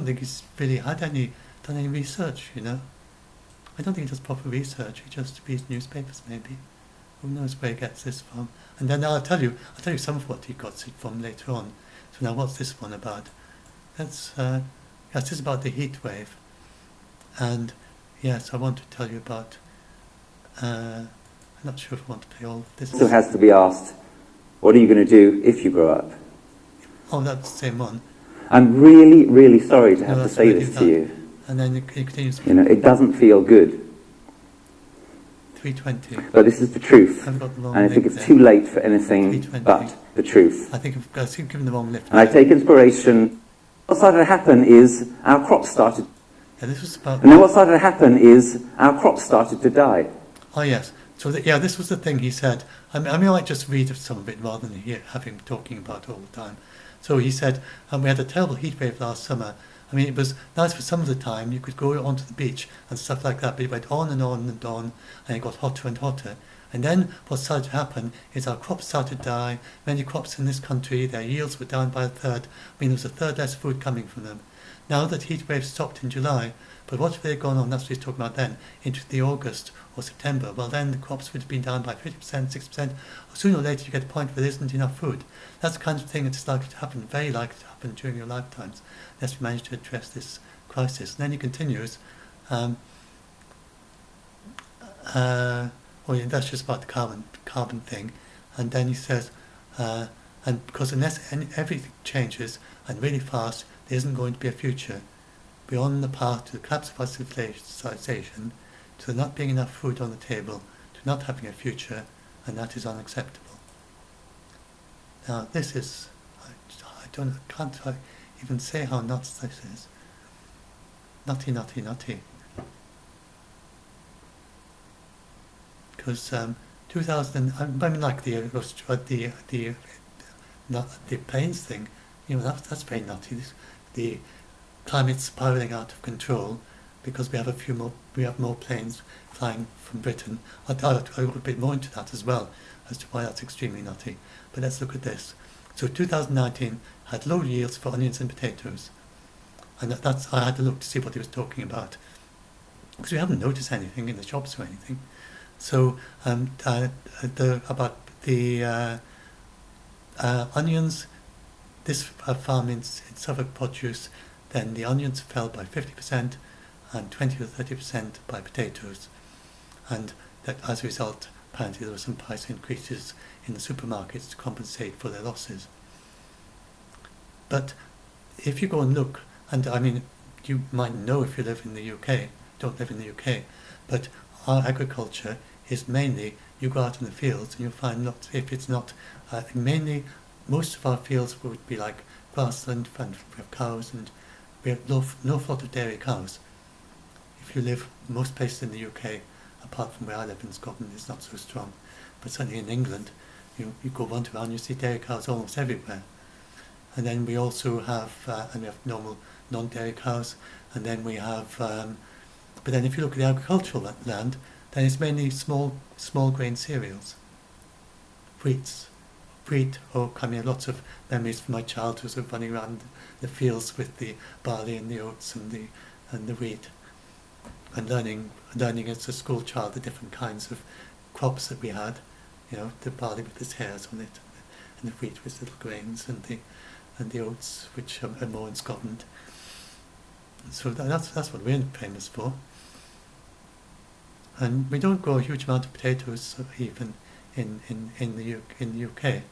think he's really done any research, you know. I don't think he does proper research. He just reads newspapers, maybe. Who knows where he gets this from? And then I'll tell you some of what he got it from later on. So now, what's this one about? This is about the heat wave. And yes, I want to tell you about. I'm not sure if I want to play all of this. So it has to be asked, what are you going to do if you grow up? Oh, that's the same one. I'm really, really sorry to have to say this to you. And then it continues. You know, it doesn't feel good. 3:20. But this is the truth. I've got the wrong And I think link it's there. too late for anything 3:20. but the truth. I think I've given the wrong lift. And I take inspiration. What started to happen is our crops started. Yeah, this was about. And then what started to happen is our crops started to die. Oh yes. So this was the thing he said. I mean, I might just read some of it rather than have him talking about it all the time. So he said, we had a terrible heat wave last summer. I mean, it was nice for some of the time. You could go onto the beach and stuff like that, but it went on and on and on, and it got hotter and hotter. And then what started to happen is our crops started to die. Many crops in this country, their yields were down by a third. I mean, there was a third less food coming from them. Now that heat wave stopped in July, but what if they had gone on, that's what he's talking about then, into the August or September? Well, then the crops would have been down by 50%, 60%. Sooner or later you get a point where there isn't enough food. That's the kind of thing that's likely to happen, very likely to happen during your lifetimes, unless we manage to address this crisis. And then he continues, that's just about the carbon thing. And then he says, and because unless everything changes and really fast, there isn't going to be a future. We're on the path to the collapse of our civilization, to there not being enough food on the table, to not having a future, and that is unacceptable. Now this is, can't even say how nuts this is. Nutty, nutty, nutty. Because 2000, I mean, like the planes thing, you know, that's very nutty. The climate's spiraling out of control because we have more planes flying from Britain. I'll go a bit more into that as well as to why that's extremely nutty. But let's look at this. So 2019 had low yields for onions and potatoes, and I had to look to see what he was talking about, because we haven't noticed anything in the shops or anything. So about the onions, this farm in Suffolk produce, then the onions fell by 50% and 20 to 30% by potatoes, and that as a result apparently there were some price increases in the supermarkets to compensate for their losses. But if you go and look, and I mean, you might know if you live in the UK, don't live in the UK, but our agriculture is mainly, you go out in the fields and you'll find lots, if it's not, mainly most of our fields would be like grassland, and we have cows, and we have no lot of dairy cows. If you live most places in the UK, apart from where I live in Scotland, it's not so strong. But certainly in England, you go wander around, you see dairy cows almost everywhere. And then we also have, and we have normal non-dairy cows, and then we have, but then if you look at the agricultural land, then it's mainly small grain cereals, wheat. Oh, I mean, lots of memories from my childhood of running around the fields with the barley and the oats and the wheat, and learning as a school child the different kinds of crops that we had. You know, the barley with its hairs on it, and the wheat with little grains, and the oats, which are more in Scotland. So that's what we're famous for. And we don't grow a huge amount of potatoes even in the UK.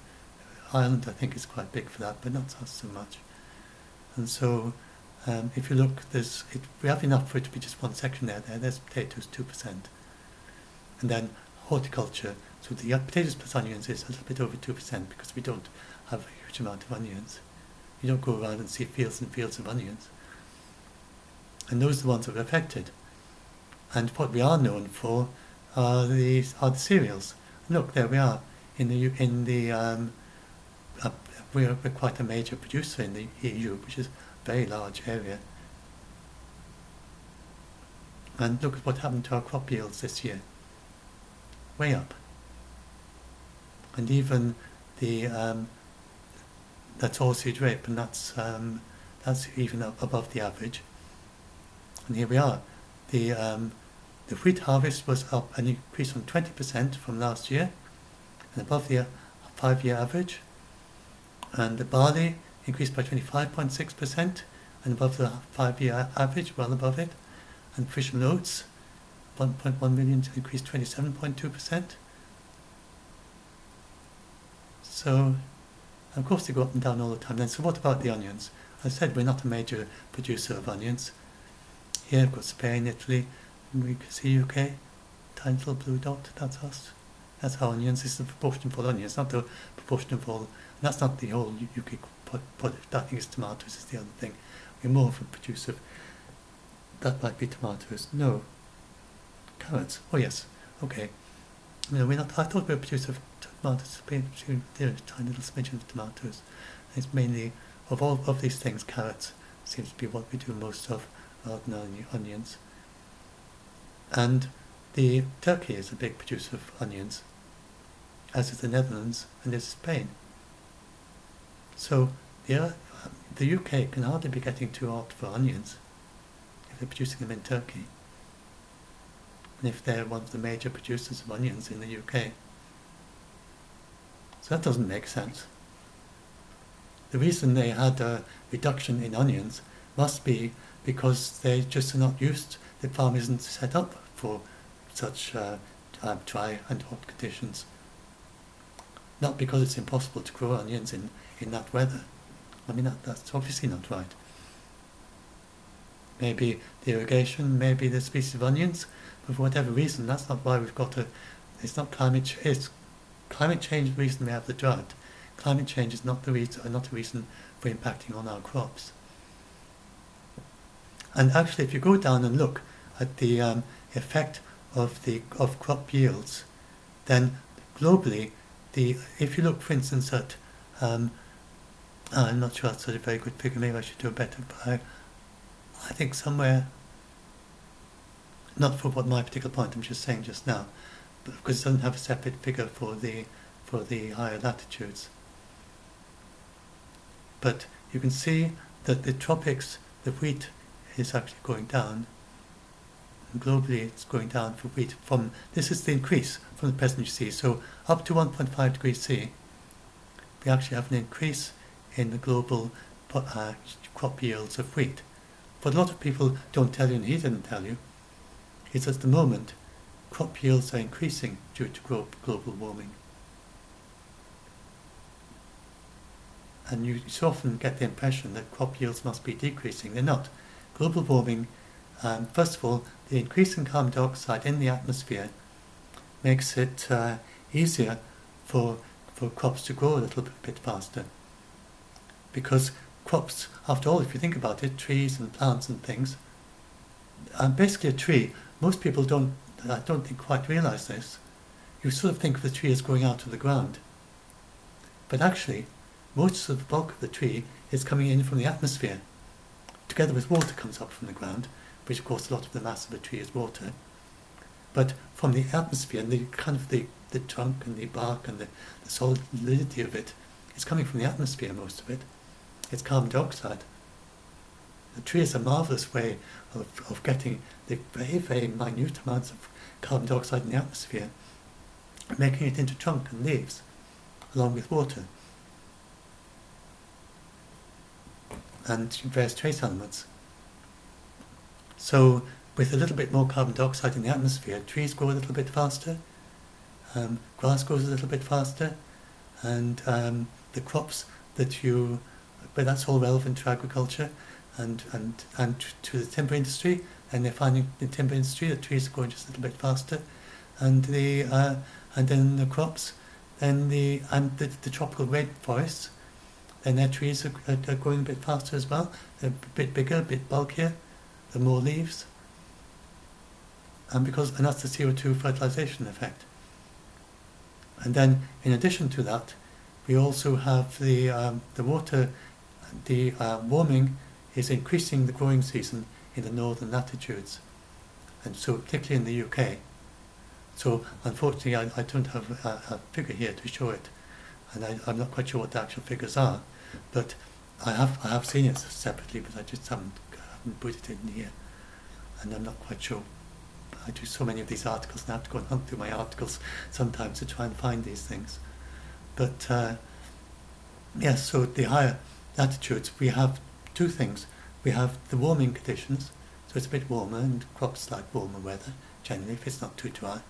Ireland, I think, is quite big for that, but not us so much. And so, if you look, we have enough for it to be just one section there. There's potatoes, 2%. And then horticulture, so the potatoes plus onions is a little bit over 2% because we don't have a huge amount of onions. You don't go around and see fields and fields of onions. And those are the ones that are affected. And what we are known for are the cereals. And look, there we are. We're quite a major producer in the EU, which is a very large area. And look at what happened to our crop yields this year. Way up. And even the that's oilseed rape, and that's even up above the average. And here we are. The wheat harvest was up an increase from 20% from last year, and above the 5-year average. And the barley increased by 25.6%, and above the 5-year average, well above it. And fish and oats, 1.1 million, increased 27.2%. So, of course, they go up and down all the time. Then, so what about the onions? I said we're not a major producer of onions. Here we've got Spain, Italy, and we can see UK, tiny little blue dot, that's us. That's our onions. This is the proportion of all onions, not the proportion of all. And that's not the whole UK product. I think it's tomatoes is the other thing. We're more of a producer of, that might be tomatoes. No. Carrots. Oh yes. Okay. No, we're not. I thought we were a producer of tomatoes. There is a tiny little smidgen of tomatoes. It's mainly, of all of these things, carrots seems to be what we do most of, rather than onions. And the Turkey is a big producer of onions, as is the Netherlands and is Spain. So the UK can hardly be getting too hot for onions if they're producing them in Turkey, and if they're one of the major producers of onions in the UK. So that doesn't make sense. The reason they had a reduction in onions must be because they just are not used, the farm isn't set up for such dry and hot conditions. Not because it's impossible to grow onions in that weather. I mean, that's obviously not right. Maybe the irrigation, maybe the species of onions, but for whatever reason, that's not why we've got it's not climate, it's climate change the reason we have the drought. Climate change is not the reason for impacting on our crops. And actually, if you go down and look at the effect of crop yields, then globally, if you look, for instance, at I'm not sure that's a very good figure. Maybe I should do a better. But I think somewhere, not for what my particular point I'm just saying just now, but because it doesn't have a separate figure for the higher latitudes. But you can see that the tropics, the wheat is actually going down. And globally, it's going down for wheat. This is the increase from the present you see. So up to 1.5 degrees C, we actually have an increase in the global crop yields of wheat. What a lot of people don't tell you, and he didn't tell you, is at the moment crop yields are increasing due to global warming. And you so often get the impression that crop yields must be decreasing. They're not. Global warming, first of all, the increase in carbon dioxide in the atmosphere makes it easier for crops to grow a little bit faster. Because crops, after all, if you think about it, trees and plants and things, basically a tree, most people I don't think quite realize this. You sort of think of the tree as growing out of the ground. But actually, most of the bulk of the tree is coming in from the atmosphere. Together with water comes up from the ground, which of course a lot of the mass of a tree is water. But from the atmosphere, and the trunk and the bark and the solidity of it is coming from the atmosphere, most of it. It's carbon dioxide. The tree is a marvellous way of getting the very, very minute amounts of carbon dioxide in the atmosphere, making it into trunk and leaves, along with water and various trace elements. So with a little bit more carbon dioxide in the atmosphere, trees grow a little bit faster, grass grows a little bit faster, and the crops but that's all relevant to agriculture and to the timber industry, and they're finding in the timber industry that trees are growing just a little bit faster, and then the crops, then the tropical rainforests, then their trees are growing a bit faster as well. They're a bit bigger, a bit bulkier, there are more leaves, and that's the CO2 fertilization effect. And then, in addition to that, we also have the water. The warming is increasing the growing season in the northern latitudes, and so particularly in the UK. So unfortunately, I don't have a figure here to show it, and I'm not quite sure what the actual figures are, but I have seen it separately, but I just haven't put it in here, and I'm not quite sure. I do so many of these articles, and I have to go and hunt through my articles sometimes to try and find these things. But yes, so the higher latitudes, we have two things. We have the warming conditions, so it's a bit warmer, and crops like warmer weather generally if it's not too dry.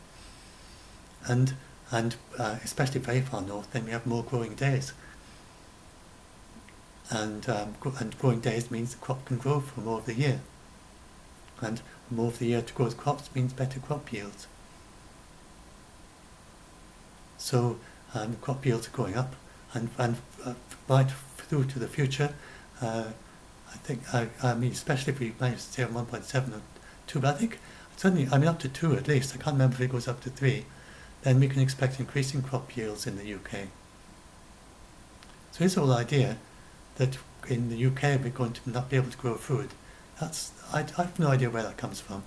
And especially very far north, then we have more growing days. And growing days means the crop can grow for more of the year. And more of the year to grow crops means better crop yields. So the crop yields are going up, and right through to the future. I think, I mean, especially if we manage to stay on 1.7 or 2, but I think certainly, I mean, up to 2 at least. I can't remember if it goes up to 3. Then we can expect increasing crop yields in the UK. So this whole idea that in the UK we're going to not be able to grow food, I have no idea where that comes from.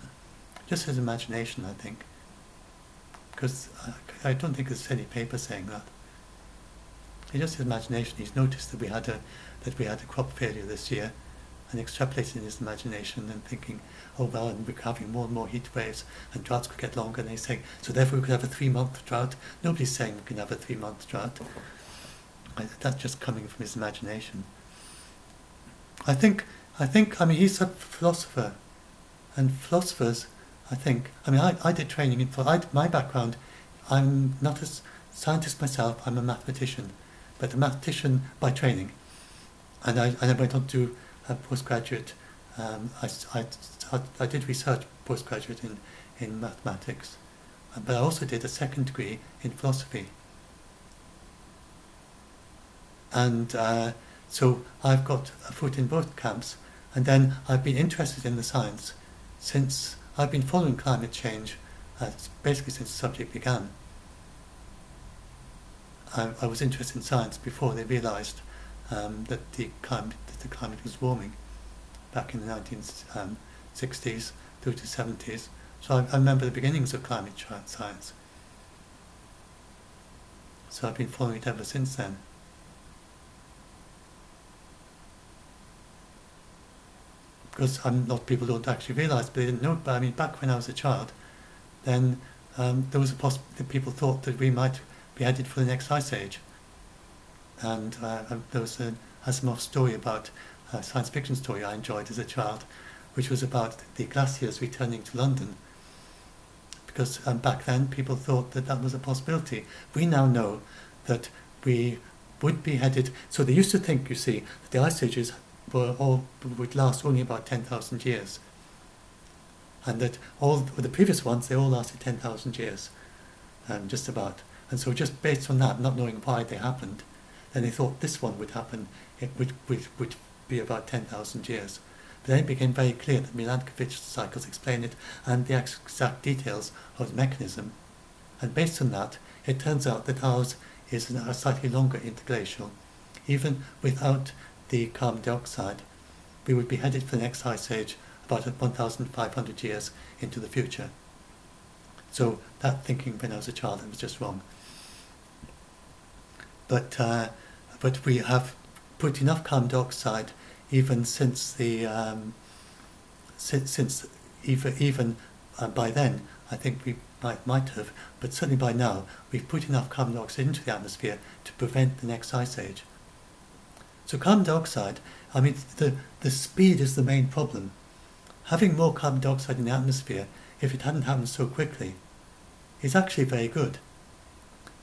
Just his imagination, I think. Because I don't think there's any paper saying that. It's just his imagination. He's noticed that we had a crop failure this year, and extrapolating in his imagination and thinking, oh well, and we're having more and more heat waves, and droughts could get longer, and he's saying, so therefore we could have a 3-month drought. Nobody's saying we can have a 3-month drought. That's just coming from his imagination. I think, I mean, he's a philosopher, and philosophers, I did training my background, I'm not a scientist myself, I'm a mathematician, but a mathematician by training. And I went on to postgraduate. I did research postgraduate in mathematics, but I also did a second degree in philosophy. And so I've got a foot in both camps, and then I've been interested in the science since I've been following climate change basically since the subject began. I was interested in science before they realised that the climate was warming back in the 1960s through to 70s. So I remember the beginnings of climate science. So I've been following it ever since then. Because a lot of people don't actually realise, but they didn't know. But I mean, back when I was a child, then there was a possibility. People thought that we might be headed for the next ice age. And there was a Asimov story about a science fiction story I enjoyed as a child, which was about the glaciers returning to London. Because back then people thought that that was a possibility. We now know that we would be headed. So they used to think, you see, that the ice ages would last only about 10,000 years, and that all the previous ones, they all lasted 10,000 years, just about. And so just based on that, not knowing why they happened, then they thought this one would happen, it would be about 10,000 years. But then it became very clear that Milankovitch cycles explain it, and the exact details of the mechanism. And based on that, it turns out that ours is a slightly longer interglacial. Even without the carbon dioxide, we would be headed for the next ice age about 1,500 years into the future. So that thinking when I was a child, it was just wrong. But we have put enough carbon dioxide even since the even by then. I think we might have, but certainly by now we've put enough carbon dioxide into the atmosphere to prevent the next ice age. So carbon dioxide, I mean, the speed is the main problem. Having more carbon dioxide in the atmosphere, if it hadn't happened so quickly, is actually very good,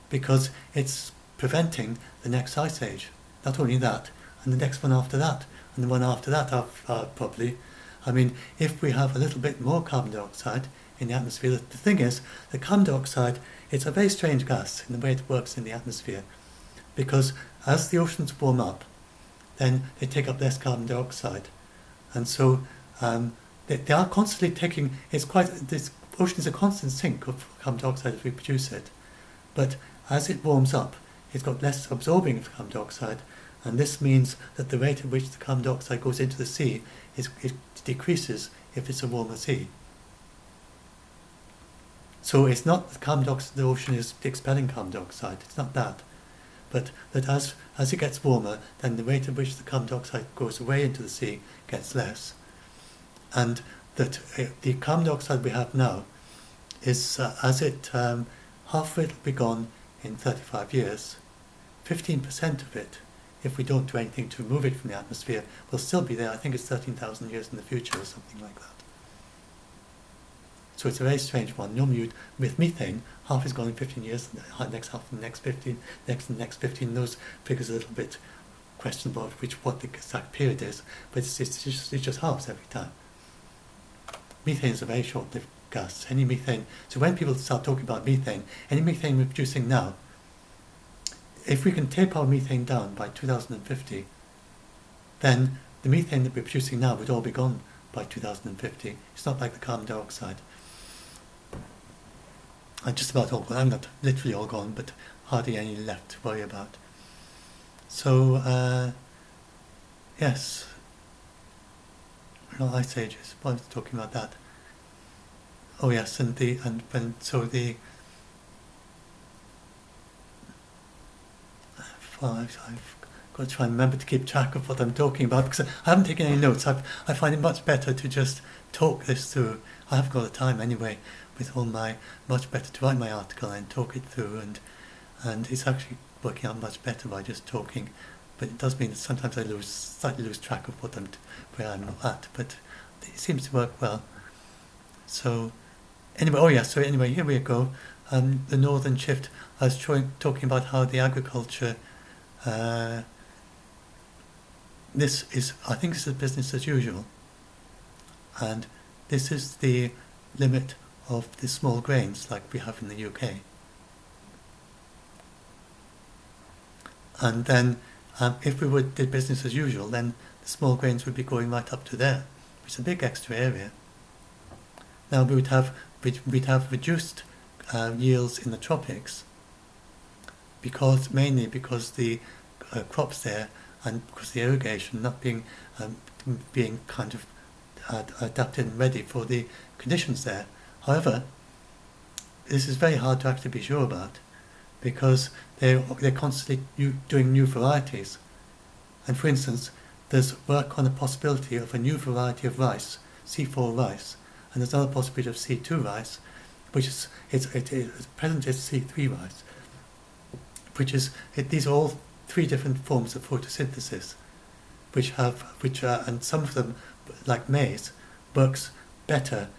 because it's preventing the next ice age. Not only that, and the next one after that, and the one after that are probably I mean, if we have a little bit more carbon dioxide in the atmosphere, the thing is, the carbon dioxide, it's a very strange gas in the way it works in the atmosphere, because as the oceans warm up, then they take up less carbon dioxide, and so they are constantly taking. This ocean is a constant sink of carbon dioxide as we produce it, but as it warms up, it's got less absorbing of carbon dioxide, and this means that the rate at which the carbon dioxide goes into the sea it decreases if it's a warmer sea. So it's not the carbon dioxide, the ocean is expelling carbon dioxide, it's not that. But that as it gets warmer, then the rate at which the carbon dioxide goes away into the sea gets less. And that the carbon dioxide we have now is, half of it will be gone in 35 years. 15% of it, if we don't do anything to remove it from the atmosphere, will still be there. I think it's 13,000 years in the future or something like that. So it's a very strange one. Normally with methane, half is gone in 15 years, the next half in the next 15, next and the next 15. Those figures are a little bit questionable what the exact period is, but it's just halves every time. Methane is a very short-lived gas. Any methane, so when people start talking about methane, any methane we're producing now, if we can tape our methane down by 2050, then the methane that we're producing now would all be gone by 2050. It's not like the carbon dioxide. Just about all gone. I'm not literally all gone, but hardly any left to worry about. So, yes. Ice ages. I was talking about that. Oh yes, I've got to try and remember to keep track of what I'm talking about, because I haven't taken any notes. I find it much better to just talk this through. I haven't got the time anyway, much better to write my article and talk it through, and it's actually working out much better by just talking. But it does mean that sometimes I slightly lose track of where I'm at, but it seems to work well. So anyway, here we go. The northern shift. I was talking about how the agriculture. I think this is business as usual, and this is the limit of the small grains like we have in the UK. And then if we did business as usual, then the small grains would be going right up to there, which is a big extra area. Now we'd have reduced yields in the tropics, mainly because the crops there, and because the irrigation not being kind of adapted and ready for the conditions there. However, this is very hard to actually be sure about, because they're constantly doing new varieties. And for instance, there's work on the possibility of a new variety of rice, C4 rice, and there's another possibility of C2 rice, which is at present it's C3 rice, these are all three different forms of photosynthesis, and some of them, like maize, works better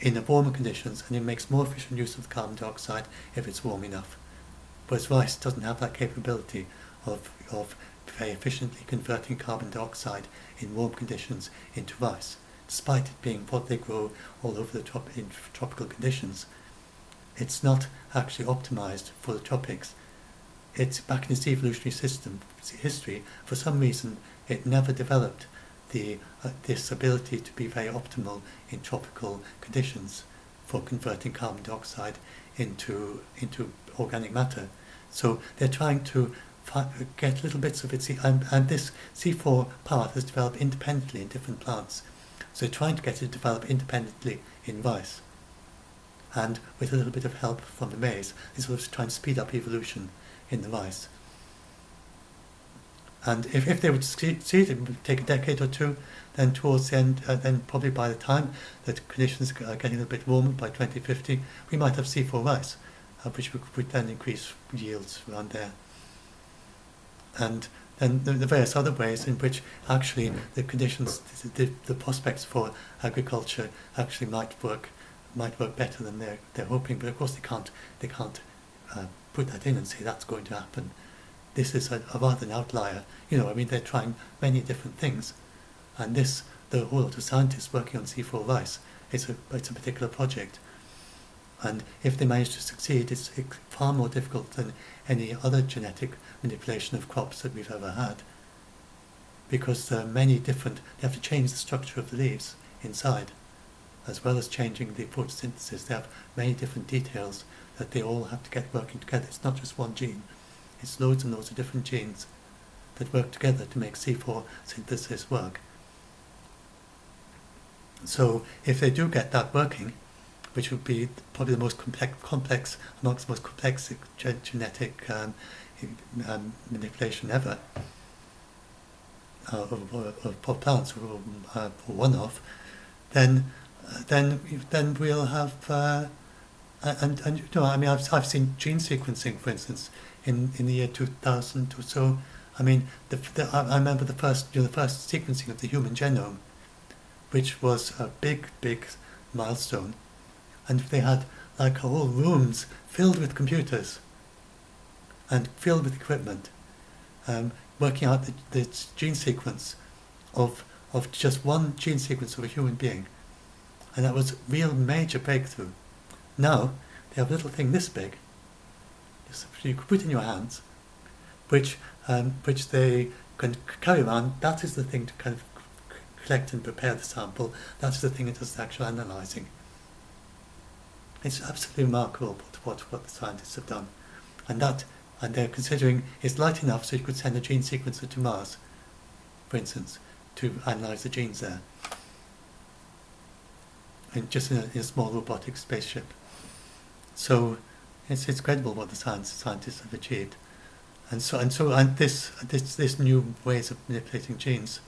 in warmer conditions, and it makes more efficient use of the carbon dioxide if it's warm enough. Whereas rice doesn't have that capability of very efficiently converting carbon dioxide in warm conditions into rice, despite it being what they grow all over in tropical conditions. It's not actually optimized for the tropics. It's back in its evolutionary history. For some reason, it never developed this ability to be very optimal in tropical conditions for converting carbon dioxide into organic matter. So they're trying to get little bits of it, and this C4 path is developed independently in different plants. So they're trying to get it to develop independently in rice, and with a little bit of help from the maize, they sort of try and speed up evolution in the rice. And if they would succeed, it would take a decade or two. Then towards the end, then probably by the time that conditions are getting a bit warmer, by 2050, we might have C4 rice, which would then increase yields around there. And then the various other ways in which actually the conditions, the prospects for agriculture actually might work better than they're hoping. But of course they can't put that in and say that's going to happen. This is a rather an outlier. They're trying many different things, and this the whole lot of scientists working on C4 rice. It's a particular project. And if they manage to succeed, it's far more difficult than any other genetic manipulation of crops that we've ever had. Because there are many different, they have to change the structure of the leaves inside, as well as changing the photosynthesis. They have many different details that they all have to get working together. It's not just one gene, it's loads and loads of different genes that work together to make C4 synthesis work. So if they do get that working, which would be probably the most complex amongst the most complex genetic manipulation ever of plants, or one-off, then we'll have and you know, I mean, I've seen gene sequencing, for instance, in the year 2000 or so. I mean, I remember the first sequencing of the human genome, which was a big milestone, and they had like whole rooms filled with computers and filled with equipment, working out the gene sequence of just one gene sequence of a human being, and that was a real major breakthrough. Now they have a little thing this big, you could put in your hands, which they can carry around. That is the thing to kind of collect and prepare the sample. That's the thing that does the actual analysing. It's absolutely remarkable what the scientists have done, and they're considering it's light enough so you could send a gene sequencer to Mars, for instance, to analyse the genes there, and just in a small robotic spaceship. So it's credible what the scientists have achieved, and this new ways of manipulating genes,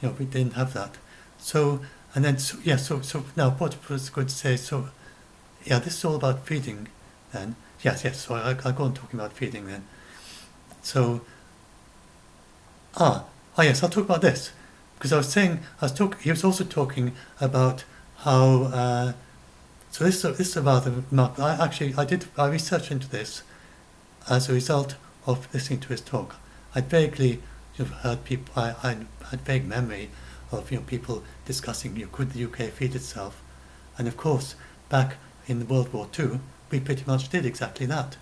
you know, we didn't have that. So now what was going to say? So yeah, this is all about feeding then. Yes. So I'll go on talking about feeding then. So yes, I'll talk about this because he was also talking about how. So this is a rather remarkable. I researched into this as a result of listening to his talk. I'd vaguely heard people. I had vague memory of people discussing could the UK feed itself, and of course back in World War II we pretty much did exactly that.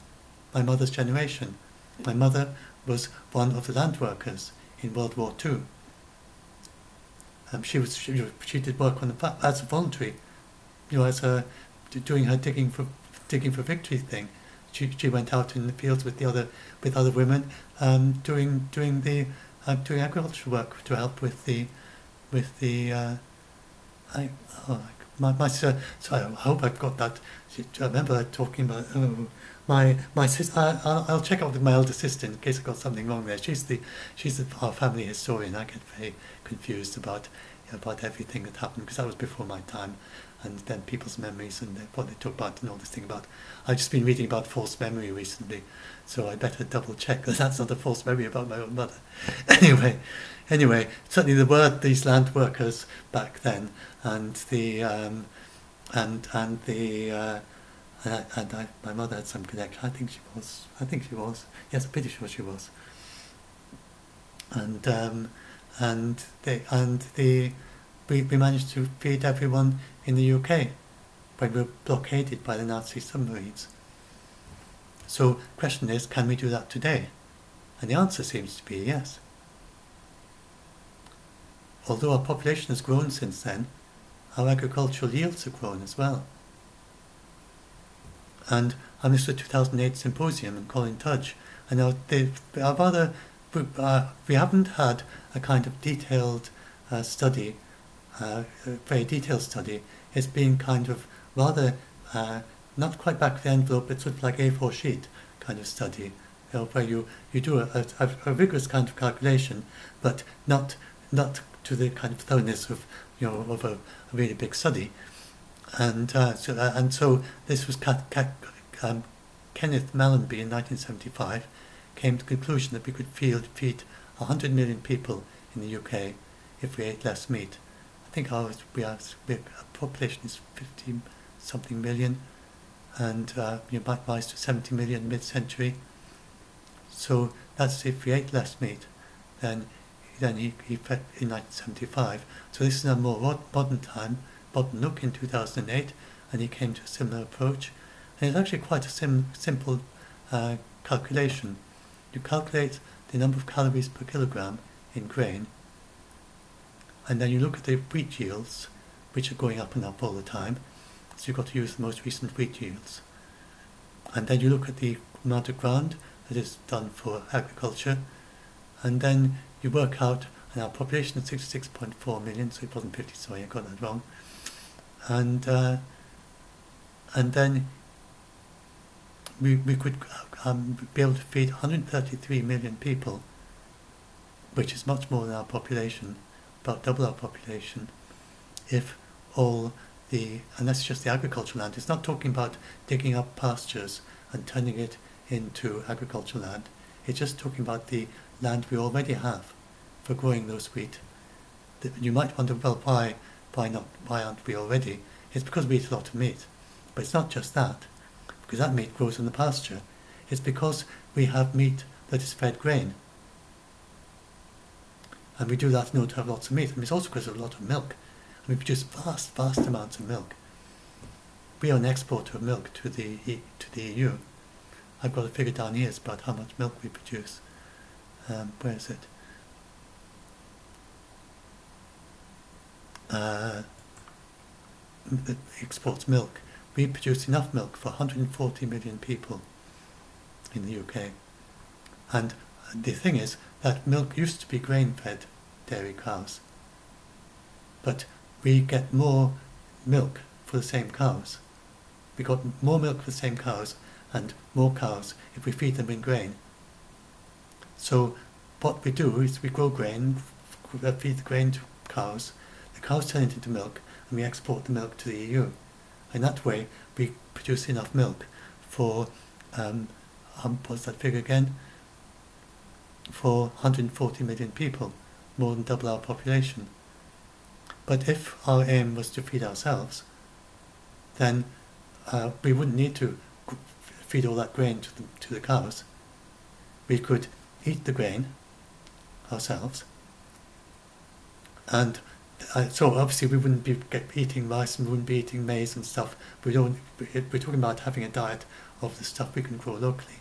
My mother's generation. My mother was one of the land workers in World War II. She did work on the farm as a voluntary, doing her digging for victory thing. She went out in the fields with other women, doing agricultural work to help with the my sister. So I hope I've got that. I remember her talking about my sister. I'll check out with my elder sister in case I got something wrong there. She's our family historian. I get very confused about everything that happened because that was before my time, and then people's memories and what they talk about and all this thing about. I've just been reading about false memory recently, so I better double check that that's not a false memory about my own mother. Anyway, certainly there were these land workers back then, and my mother had some connection. I think she was. Yes, I'm pretty sure she was. We managed to feed everyone in the UK when we were blockaded by the Nazi submarines. So the question is, can we do that today? And the answer seems to be yes. Although our population has grown since then, our agricultural yields have grown as well. And I missed the 2008 symposium in Colin Tudge, and we haven't had a kind of detailed study, very detailed study. It's been kind of rather not quite back of the envelope, but sort of like A4 sheet kind of study, where you do a rigorous kind of calculation, but not to the kind of thoroughness of a really big study. And so this was Kenneth Mallenby in 1975 came to the conclusion that we could feed 100 million people in the UK if we ate less meat. I think our population is 50-something million, and might rise to 70 million mid-century. So that's if we ate less meat, then he fed in 1975. So this is a more modern look in 2008, and he came to a similar approach. And it's actually quite a simple calculation. You calculate the number of calories per kilogram in grain, and then you look at the wheat yields, which are going up and up all the time. So you've got to use the most recent wheat yields. And then you look at the amount of ground that is done for agriculture, and then you work out, and our population is 66.4 million, so it wasn't 50, sorry, I got that wrong. And then we could be able to feed 133 million people, which is much more than our population, about double our population, if all and that's just the agricultural land. It's not talking about digging up pastures and turning it into agricultural land. It's just talking about the land we already have for growing those wheat. You might wonder, well, why aren't we already? It's because we eat a lot of meat. But it's not just that, because that meat grows in the pasture. It's because we have meat that is fed grain. And we do that in order to have lots of meat. And it's also because of a lot of milk. And we produce vast amounts of milk. We are an exporter of milk to the EU. I've got a figure down here about how much milk we produce. Where is it? It exports milk. We produce enough milk for 140 million people in the UK. And the thing is that milk used to be grain-fed dairy cows. But we get more milk for the same cows. We got more milk for the same cows and more cows if we feed them in grain. So what we do is we grow grain, feed the grain to cows, the cows turn it into milk, and we export the milk to the EU. And that way we produce enough milk for, what's that figure again? For 140 million people, more than double our population. But if our aim was to feed ourselves, then we wouldn't need to feed all that grain to the cows. We could eat the grain ourselves, and so obviously we wouldn't be eating rice and we wouldn't be eating maize and stuff. We're talking about having a diet of the stuff we can grow locally.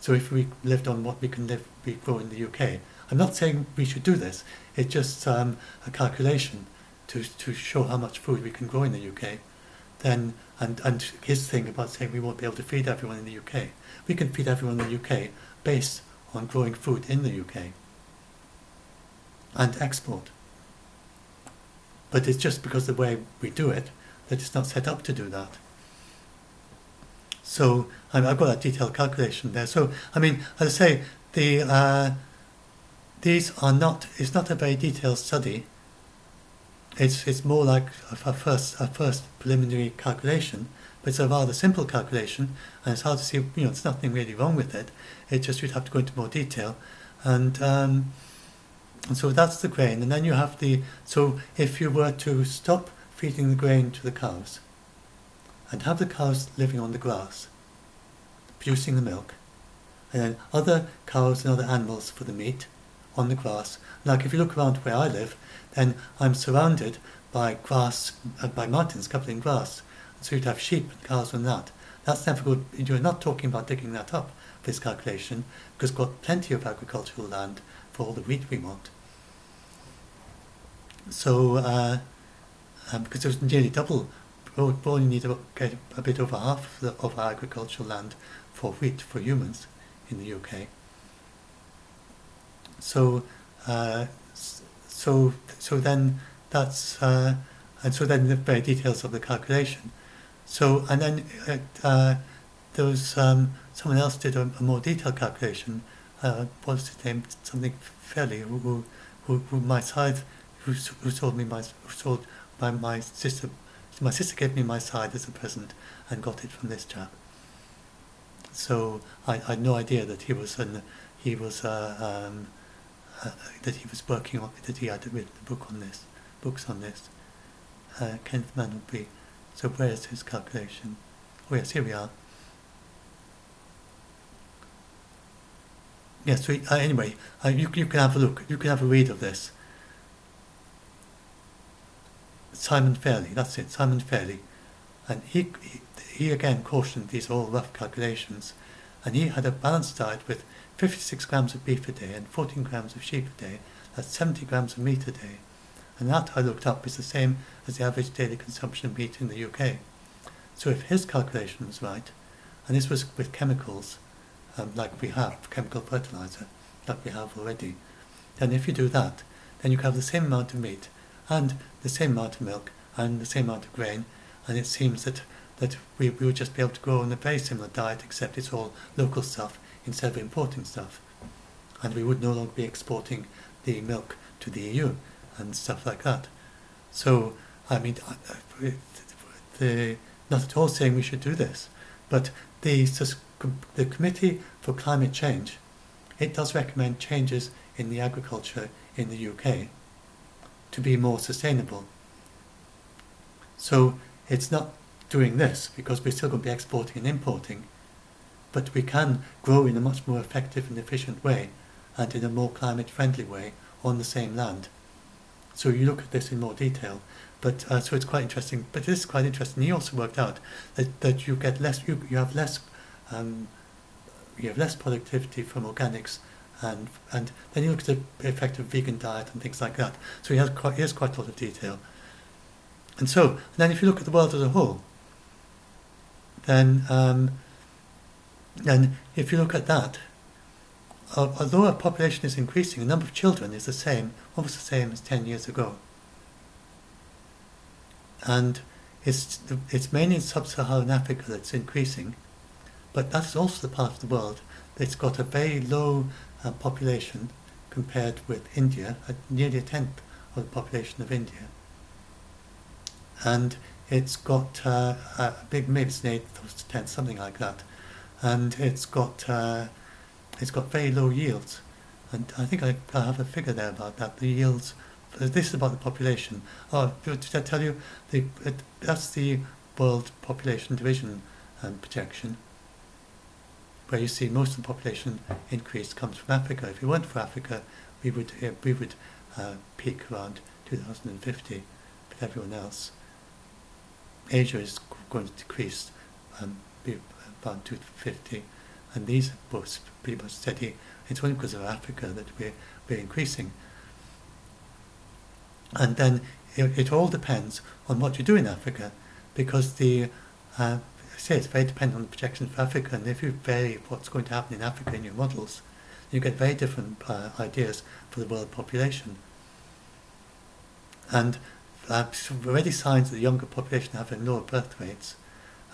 So if we lived on what we grow in the UK, I'm not saying we should do this. It's just a calculation to show how much food we can grow in the UK. Then and his thing about saying we won't be able to feed everyone in the UK. We can feed everyone in the UK based on growing food in the UK and export. But it's just because the way we do it that it's not set up to do that. So I've got a detailed calculation there. So I mean, as I say, it's not a very detailed study. It's more like a first preliminary calculation, but it's a rather simple calculation, and it's hard to see. There's nothing really wrong with it. It's just you'd have to go into more detail, and so that's the grain. And then you have so if you were to stop feeding the grain to the cows, and have the cows living on the grass, producing the milk, and then other cows and other animals for the meat on the grass. Like if you look around where I live, then I'm surrounded by grass, by mountains covered in grass. So you'd have sheep and cows and that. That's never good. You're not talking about digging that up for this calculation, because we've got plenty of agricultural land for all the wheat we want. So, because there's nearly double, we only need to get a bit over half of our agricultural land for wheat for humans in the UK. So then that's and so then the very details of the calculation. So and then there was someone else did a more detailed calculation. What's his name? Something Fairley, who my side, who told me my sister. My sister gave me my side as a present and got it from this chap. So I had no idea that he was working on, that he had written books on this. Kenneth Mandelby. So where is his calculation? Oh yes, here we are. Yes. So anyway, you can have a look. You can have a read of this. Simon Fairley. That's it. Simon Fairley, and he again cautioned these are all rough calculations, and he had a balanced diet with 56 grams of beef a day and 14 grams of sheep a day. That's 70 grams of meat a day, and that I looked up is the same as the average daily consumption of meat in the UK. So if his calculation was right, and this was with chemicals, like we have, chemical fertilizer, like we have already, then if you do that, then you can have the same amount of meat, and the same amount of milk, and the same amount of grain, and it seems that we would just be able to grow on a very similar diet, except it's all local stuff instead of importing stuff. And we would no longer be exporting the milk to the EU and stuff like that. So, I mean, not at all saying we should do this, but the Committee for Climate Change, it does recommend changes in the agriculture in the UK to be more sustainable. So it's not doing this because we're still going to be exporting and importing, but we can grow in a much more effective and efficient way and in a more climate friendly way on the same land. So you look at this in more detail, but so it's quite interesting. But this is quite interesting. He also worked out that you get less, you have less productivity from organics, and then you look at the effect of vegan diet and things like that. So he has quite a lot of detail. And then if you look at the world as a whole, then if you look at that, although our population is increasing, the number of children is the same, almost the same as 10 years ago. And it's mainly in sub-Saharan Africa that's increasing, but that's also the part of the world that's got a very low population compared with India, at nearly a tenth of the population of India. And it's got a big, maybe it's an eighth or tenth, something like that. And it's got very low yields. And I think I have a figure there about that. The yields, this is about the population. Oh, did I tell you? That's the World Population Division projection, where you see most of the population increase comes from Africa. If it weren't for Africa, we would peak around 2050 with everyone else. Asia is going to decrease, be about 250, and these are both pretty much steady. It's only because of Africa that we're increasing. And then it all depends on what you do in Africa, because I say it's very dependent on the projections for Africa, and if you vary what's going to happen in Africa in your models, you get very different ideas for the world population. And already signs that the younger population have lower birth rates,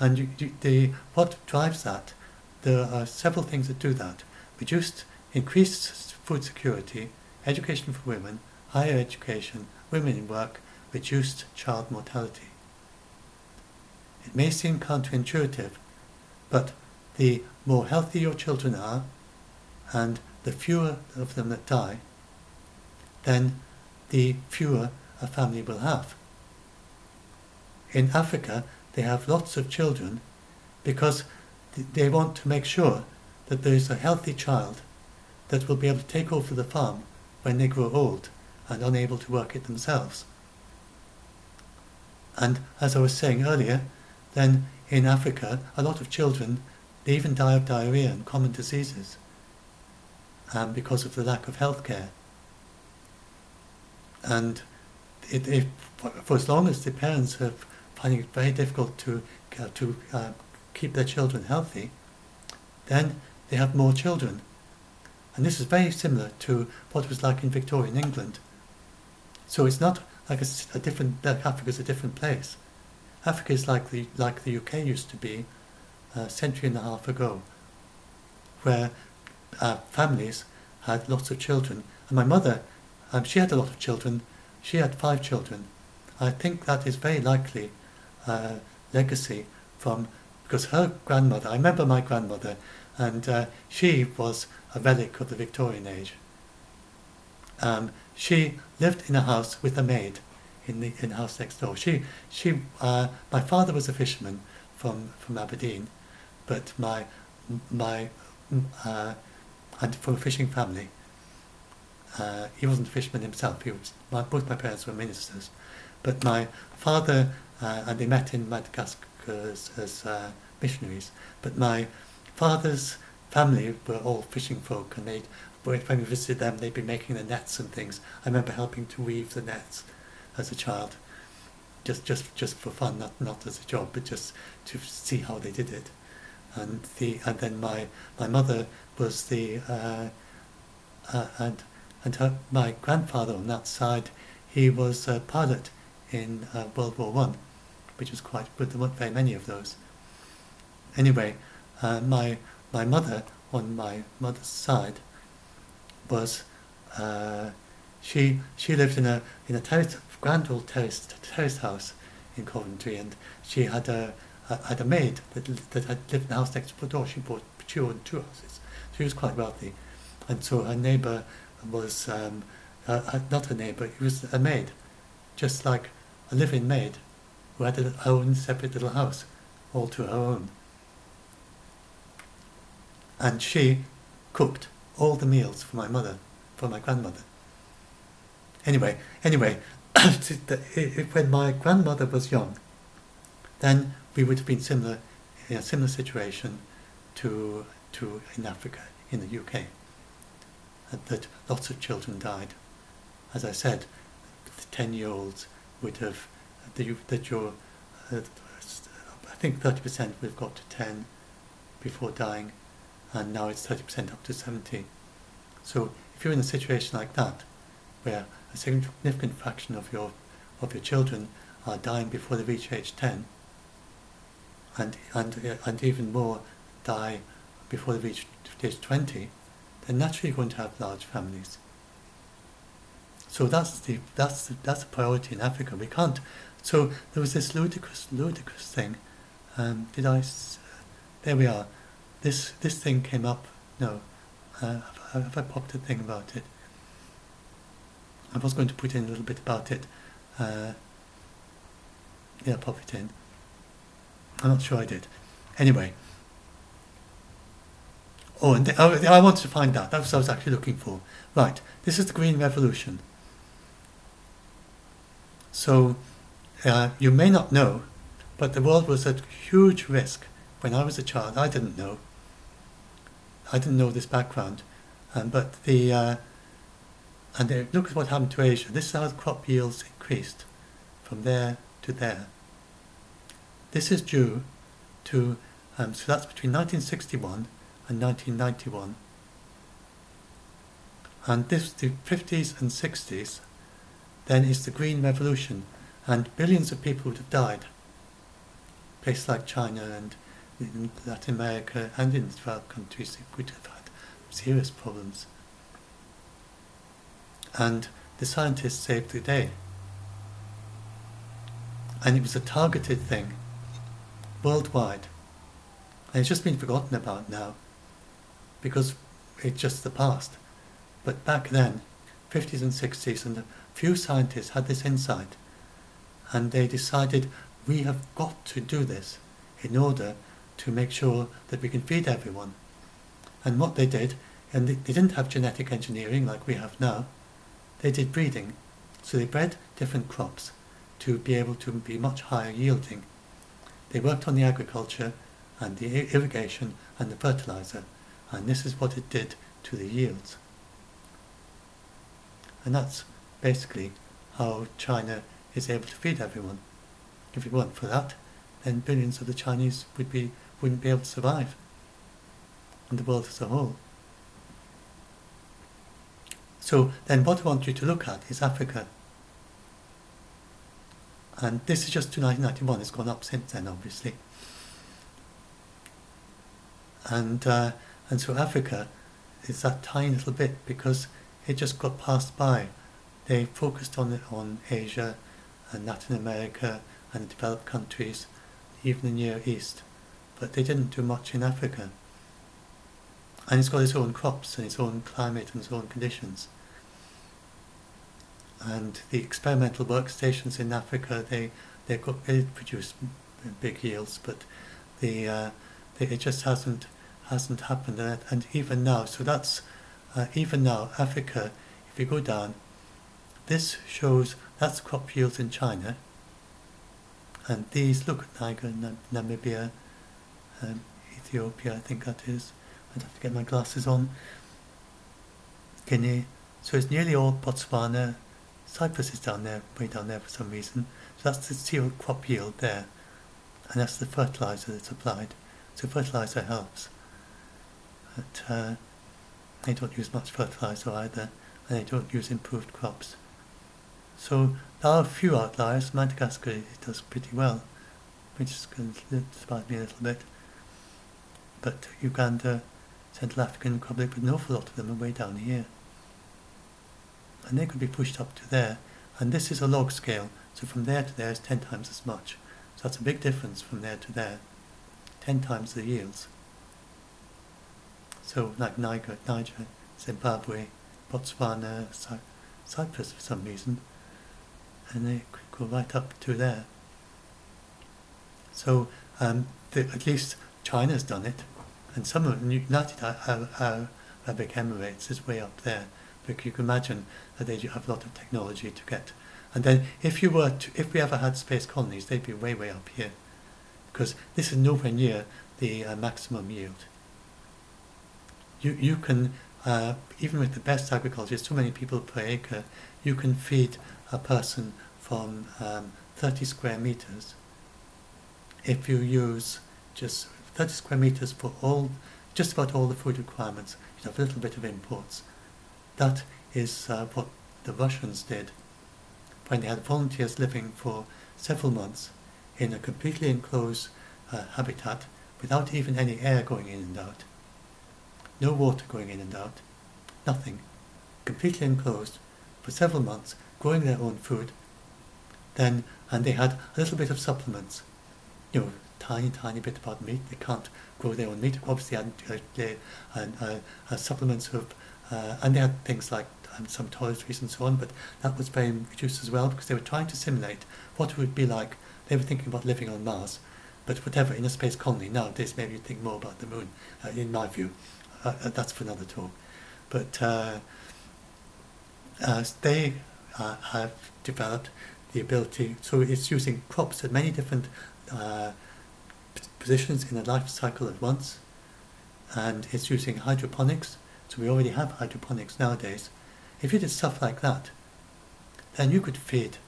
and what drives that? There are several things that do that: increased food security, education for women, higher education, women in work, reduced child mortality. It may seem counterintuitive, but the more healthy your children are, and the fewer of them that die, then the fewer a family will have. In Africa, they have lots of children because they want to make sure that there is a healthy child that will be able to take over the farm when they grow old and unable to work it themselves. And as I was saying earlier, then in Africa, a lot of children, they even die of diarrhea and common diseases because of the lack of health care. And for as long as the parents are finding it very difficult to keep their children healthy, then they have more children. And this is very similar to what it was like in Victorian England. So it's not like like Africa's a different place. Africa is like the UK used to be a century and a half ago, where families had lots of children. And my mother, she had a lot of children. She had 5 children. I think that is very likely legacy because her grandmother, I remember my grandmother, and she was a relic of the Victorian age. She lived in a house with a maid in the house next door. My father was a fisherman from Aberdeen, but my and from a fishing family. He wasn't a fisherman himself. Both my parents were ministers, but my father and they met in Madagascar as missionaries. But my father's family were all when we visited them, they'd be making the nets and things. I remember helping to weave the nets as a child, just for fun, not as a job, but just to see how they did it. And then my mother was my grandfather on that side, he was a pilot in World War One, which was quite good. There weren't very many of those. Anyway, my mother on my mother's side was she lived in a grand old terraced house in Coventry, and she had a maid that had lived in the house next door. She bought two houses. She was quite wealthy, and so her neighbour was not a neighbour. He was a maid, just like a live-in maid, who had her own separate little house, all to her own. And she cooked all the meals for my grandmother. Anyway, when my grandmother was young, then we would have been in a similar situation to in Africa, in the UK, that lots of children died. As I said, the 10-year-olds would have, I think 30% would have got to 10 before dying, and now it's 30% up to 70. So if you're in a situation like that, where a significant fraction of your children are dying before they reach age 10, and even more die before they reach age 20, then naturally you're going to have large families. So that's the priority in Africa. We can't. So there was this ludicrous thing. There we are. This thing came up. No, have I popped a thing about it? I was going to put in a little bit about it. Yeah, pop it in. I'm not sure I did. Anyway. Oh, and I wanted to find out. That's what I was actually looking for. Right, this is the Green Revolution. So, you may not know, but the world was at huge risk when I was a child. I didn't know this background, but look at what happened to Asia. This is how the crop yields increased from there to there. This is due to, so that's between 1961 and 1991. And the 50s and 60s, then is the Green Revolution, and billions of people would have died. Places like China and in Latin America and in developed countries would have had serious problems. And the scientists saved the day. And it was a targeted thing, worldwide. And it's just been forgotten about now, because it's just the past. But back then, 50s and 60s, and a few scientists had this insight, and they decided, we have got to do this in order to make sure that we can feed everyone. And what they did, and they didn't have genetic engineering like we have now, they did breeding. So they bred different crops to be able to be much higher yielding. They worked on the agriculture and the irrigation and the fertilizer, and this is what it did to the yields. And that's basically how China is able to feed everyone. If it weren't for that, then billions of the Chinese wouldn't be able to survive, and the world as a whole. So then what I want you to look at is Africa. And this is just to 1991, it's gone up since then, obviously. And so Africa is that tiny little bit, because it just got passed by. They focused on Asia and Latin America and the developed countries, even the Near East, but they didn't do much in Africa. And it's got its own crops and its own climate and its own conditions. And the experimental workstations in Africa, they produce big yields, but it just hasn't hasn't happened, and even now, so that's even now Africa. If you go down, this shows that's crop yields in China, and these look at Niger, Namibia, Ethiopia, I think that is. I'd have to get my glasses on. Guinea. So it's nearly all Botswana. Cyprus is down there, way down there for some reason. So that's the cereal crop yield there, and that's the fertilizer that's applied. So fertilizer helps. But they don't use much fertilizer either, and they don't use improved crops. So there are a few outliers. Madagascar does pretty well, which is going to surprise me a little bit. But Uganda, Central African Republic, but an awful lot of them are way down here. And they could be pushed up to there. And this is a log scale, so from there to there is 10 times as much. So that's a big difference from there to there. 10 times the yields. So like Niger, Zimbabwe, Botswana, Cyprus for some reason, and they could go right up to there. So at least China's done it, and some of the United Arab Emirates is way up there. But you can imagine that they do have a lot of technology to get. And then if we ever had space colonies, they'd be way, way up here, because this is nowhere near the maximum yield. You can, even with the best agriculture, so many people per acre, you can feed a person from 30 square meters. If you use just 30 square meters for just about all the food requirements, you have a little bit of imports. That is what the Russians did when they had volunteers living for several months in a completely enclosed habitat without even any air going in and out. No water going in and out, nothing, completely enclosed for several months, growing their own food. And they had a little bit of supplements, tiny bit about meat. They can't grow their own meat. Obviously, had supplements of, and they had things like some toiletries and so on. But that was very reduced as well, because they were trying to simulate what it would be like. They were thinking about living on Mars, but whatever, in a space colony. Nowadays, maybe you'd think more about the moon, in my view. That's for another talk. But they have developed the ability, so it's using crops at many different positions in a life cycle at once, and it's using hydroponics. So we already have hydroponics nowadays. If you did stuff like that, then you could feed.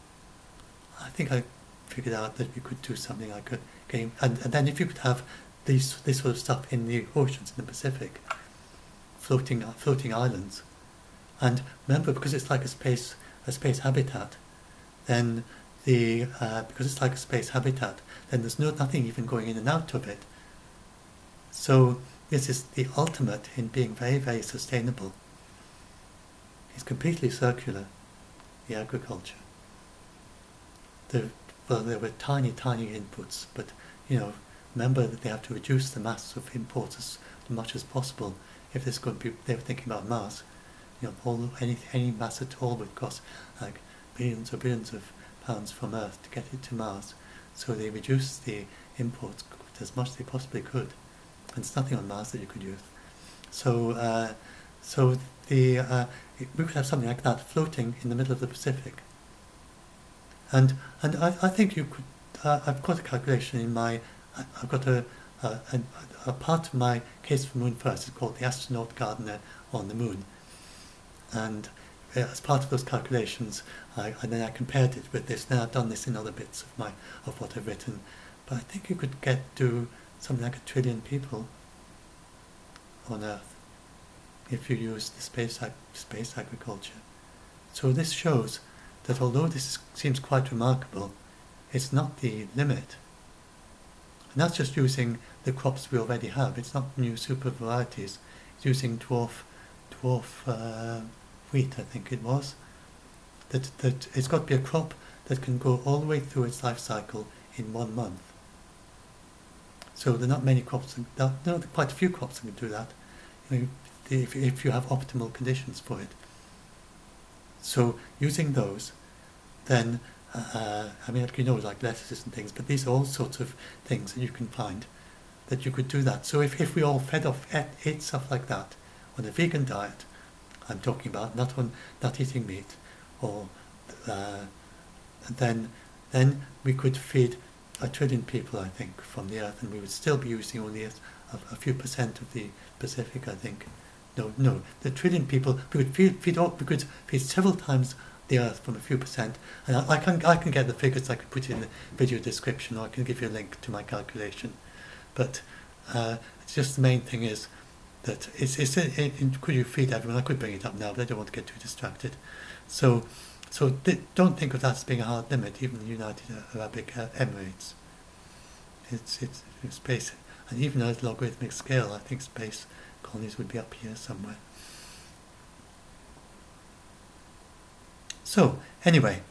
I think I figured out that we could do something like a game, and then if you could have this sort of stuff in the oceans, in the Pacific, floating islands, and remember, because it's like a space habitat, then because it's like a space habitat, then there's nothing even going in and out of it. So this is the ultimate in being very, very sustainable. It's completely circular, the agriculture. There were tiny inputs, but remember that they have to reduce the mass of imports as much as possible. If there's going to be, they were thinking about Mars, any mass at all would cost like billions of pounds from Earth to get it to Mars. So they reduced the imports as much as they possibly could, and there's nothing on Mars that you could use. So we could have something like that floating in the middle of the Pacific. And I think you could. I've got a calculation in my. I've got a part of my case for Moon First is called the astronaut gardener on the moon, and as part of those calculations, and then I compared it with this. Now I've done this in other bits of what I've written, but I think you could do something like 1 trillion people on Earth if you use the space agriculture. So this shows that although this seems quite remarkable, it's not the limit. And that's just using the crops we already have. It's not new super varieties. It's using dwarf wheat, I think it was. That it's got to be a crop that can go all the way through its life cycle in 1 month. So there are not many crops. There are quite a few crops that can do that, if you have optimal conditions for it. So using those, then like lettuces and things, but these are all sorts of things that you can find that you could do that. So if we all ate stuff like that on a vegan diet, I'm talking about not eating meat, or then we could feed 1 trillion people, I think, from the Earth, and we would still be using only a few percent of the Pacific, I think. No, the trillion people, we could feed several times the Earth from a few percent, and I can get the figures. I could put it in the video description, or I can give you a link to my calculation. But it's just the main thing is that could you feed everyone? I could bring it up now, but I don't want to get too distracted. So don't think of that as being a hard limit. Even the United Arab Emirates, it's space, and even at logarithmic scale, I think space colonies would be up here somewhere. So anyway,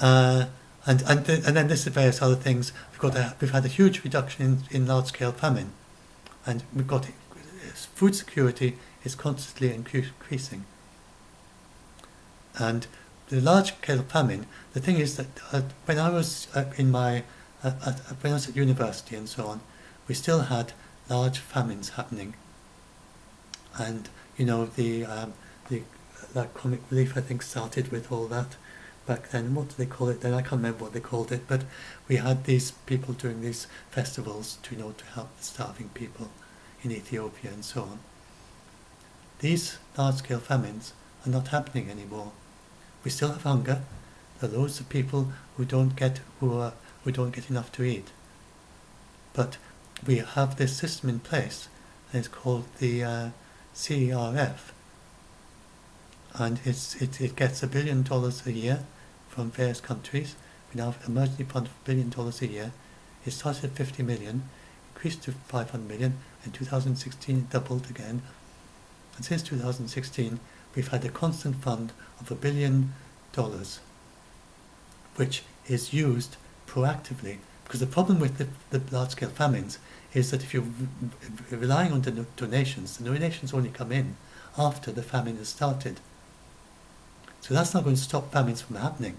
and then this is various other things. We've had a huge reduction in large-scale famine, and we've got food security is constantly increasing. And the large-scale famine, the thing is that when I was when I was at university and so on, we still had large famines happening. And that comic relief, I think, started with all that back then. What do they call it then? I can't remember what they called it, but we had these people doing these festivals to help the starving people in Ethiopia and so on. These large-scale famines are not happening anymore. We still have hunger. There are loads of people who don't get enough to eat. But we have this system in place, and it's called the CERF, and it gets $1 billion a year from various countries. We now have an emergency fund of $1 billion a year. It started at 50 million, increased to 500 million. In 2016 it doubled again, and since 2016 we've had a constant fund of $1 billion, which is used proactively. Because the problem with the large-scale famines is that if you're relying on the donations only come in after the famine has started. So that's not going to stop famines from happening.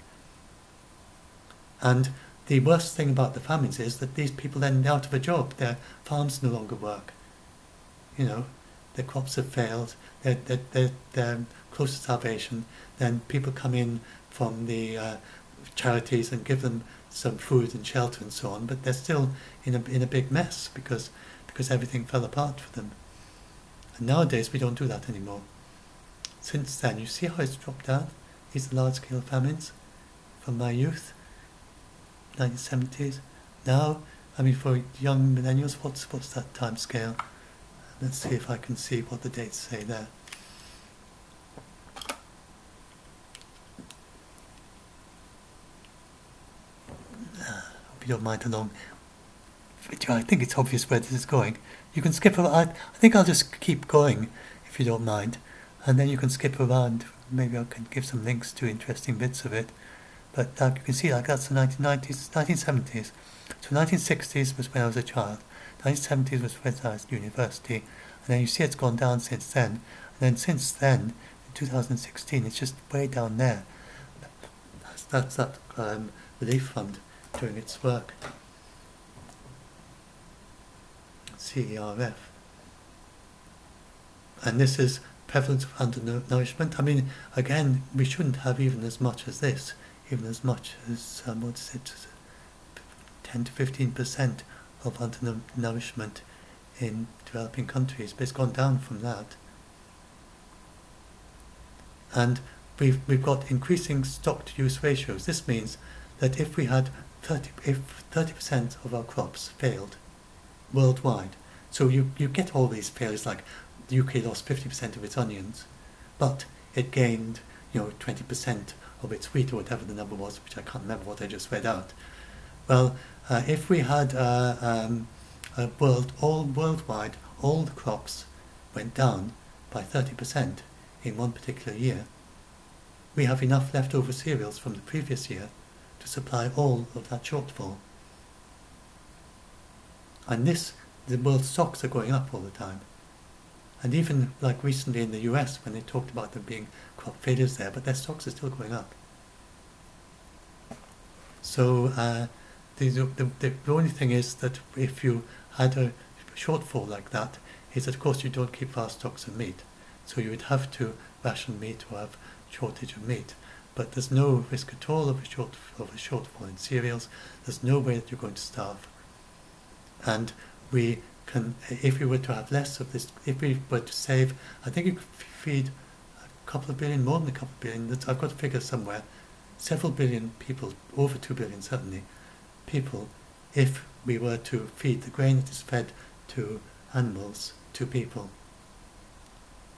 And the worst thing about the famines is that these people then are out of a job. Their farms no longer work. Their crops have failed. They're close to starvation. Then people come in from the charities and give them some food and shelter and so on, but they're still in a big mess because everything fell apart for them. And nowadays we don't do that anymore. Since then, you see how it's dropped down? These are large-scale famines from my youth, 1970s. Now, for young millennials, what's that time scale? Let's see if I can see what the dates say there. Hope you don't mind a long video. I think it's obvious where this is going. You can skip around. I think I'll just keep going if you don't mind, and then you can skip around. Maybe I can give some links to interesting bits of it. But you can see, that's the 1990s, 1970s. So 1960s was when I was a child. 1970s was when I was at university. And then you see it's gone down since then. And then since then, in 2016, it's just way down there. That's that relief fund doing its work. CERF. And this is prevalence of undernourishment. Again, we shouldn't have even as much as this, even as much as 10 to 15% of undernourishment in developing countries, but it's gone down from that. And we've got increasing stock-to-use ratios. This means that if 30% of our crops failed worldwide, so you get all these failures, like the UK lost 50% of its onions, but it gained 20% of its wheat, or whatever the number was, which I can't remember what I just read out. Well, if we had worldwide, all the crops went down by 30% in one particular year, we have enough leftover cereals from the previous year to supply all of that shortfall. And the world stocks are going up all the time. And even like recently in the US, when they talked about there being crop failures there, but their stocks are still going up. So the only thing is that if you had a shortfall like that, is that of course you don't keep vast stocks of meat. So you would have to ration meat or have shortage of meat. But there's no risk at all of a shortfall in cereals. There's no way that you're going to starve. And we can, if we were to have less of this, if we were to save, I think you could feed a couple of billion, more than a couple of billion. I've got a figure somewhere. Several billion people, over 2 billion certainly, people, if we were to feed the grain that is fed to animals to people.